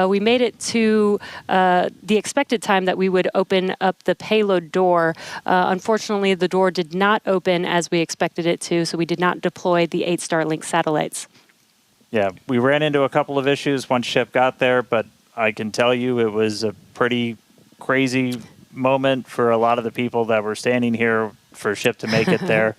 We made it to the expected time that we would open up the payload door. Unfortunately, the door did not open as we expected it to, so we did not deploy the 8 Starlink satellites. Yeah, we ran into a couple of issues once ship got there, but I can tell you it was a pretty crazy moment for a lot of the people that were standing here for ship to make it there.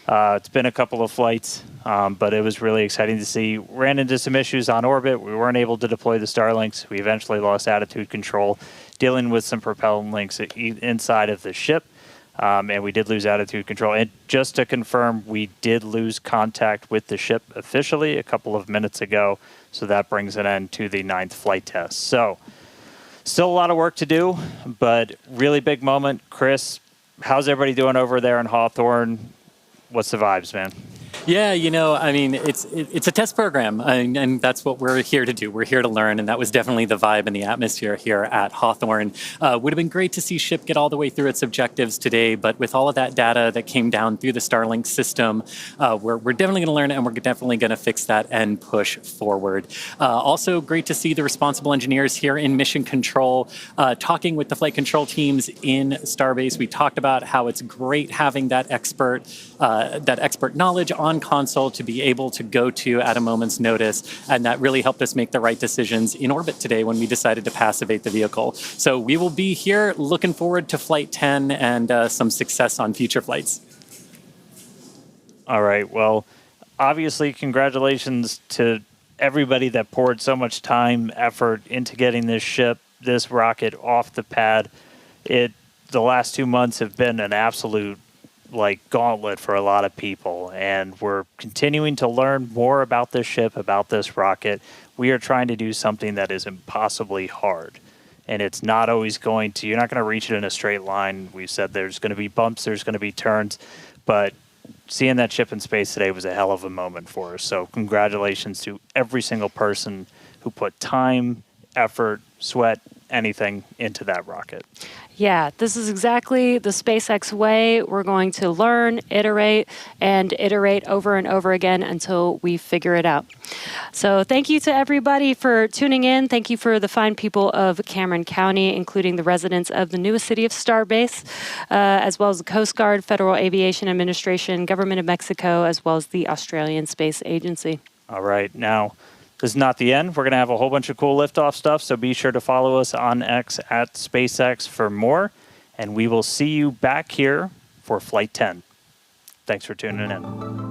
It's been a couple of flights, but it was really exciting to see. Ran into some issues on orbit. We weren't able to deploy the Starlinks. We eventually lost attitude control, dealing with some propellant links inside of the ship. And we did lose attitude control. And just to confirm, we did lose contact with the ship officially a couple of minutes ago. So that brings an end to the 9th flight test. So still a lot of work to do, but really big moment. Chris, how's everybody doing over there in Hawthorne? What's the vibes, man? Yeah, you know, I mean, it's a test program, and that's what we're here to do. We're here to learn, and that was definitely the vibe and the atmosphere here at Hawthorne. Would have been great to see ship get all the way through its objectives today, but with all of that data that came down through the Starlink system, we're definitely going to learn, and we're definitely going to fix that and push forward. Also, great to see the responsible engineers here in Mission Control talking with the flight control teams in Starbase. We talked about how it's great having that expert knowledge on console to be able to go to at a moment's notice, and that really helped us make the right decisions in orbit today when we decided to passivate the vehicle. So we will be here looking forward to Flight 10 and some success on future flights. All right, well, obviously congratulations to everybody that poured so much time, effort into getting this rocket off the pad. The last 2 months have been an absolute gauntlet for a lot of people, and we're continuing to learn more about this ship, about this rocket. We are trying to do something that is impossibly hard, and it's not always going to, you're not going to reach it in a straight line. We've said there's going to be bumps, there's going to be turns, but seeing that ship in space today was a hell of a moment for us. So congratulations to every single person who put time, effort, sweat, anything into that rocket. Yeah, this is exactly the SpaceX way. We're going to learn, iterate, and iterate over and over again until we figure it out. So thank you to everybody for tuning in. Thank you for the fine people of Cameron County, including the residents of the newest city of Starbase, as well as the Coast Guard, Federal Aviation Administration, Government of Mexico, as well as the Australian Space Agency. All right, now, this is not the end. We're going to have a whole bunch of cool liftoff stuff, so be sure to follow us on X at SpaceX for more, and we will see you back here for Flight 10. Thanks for tuning in.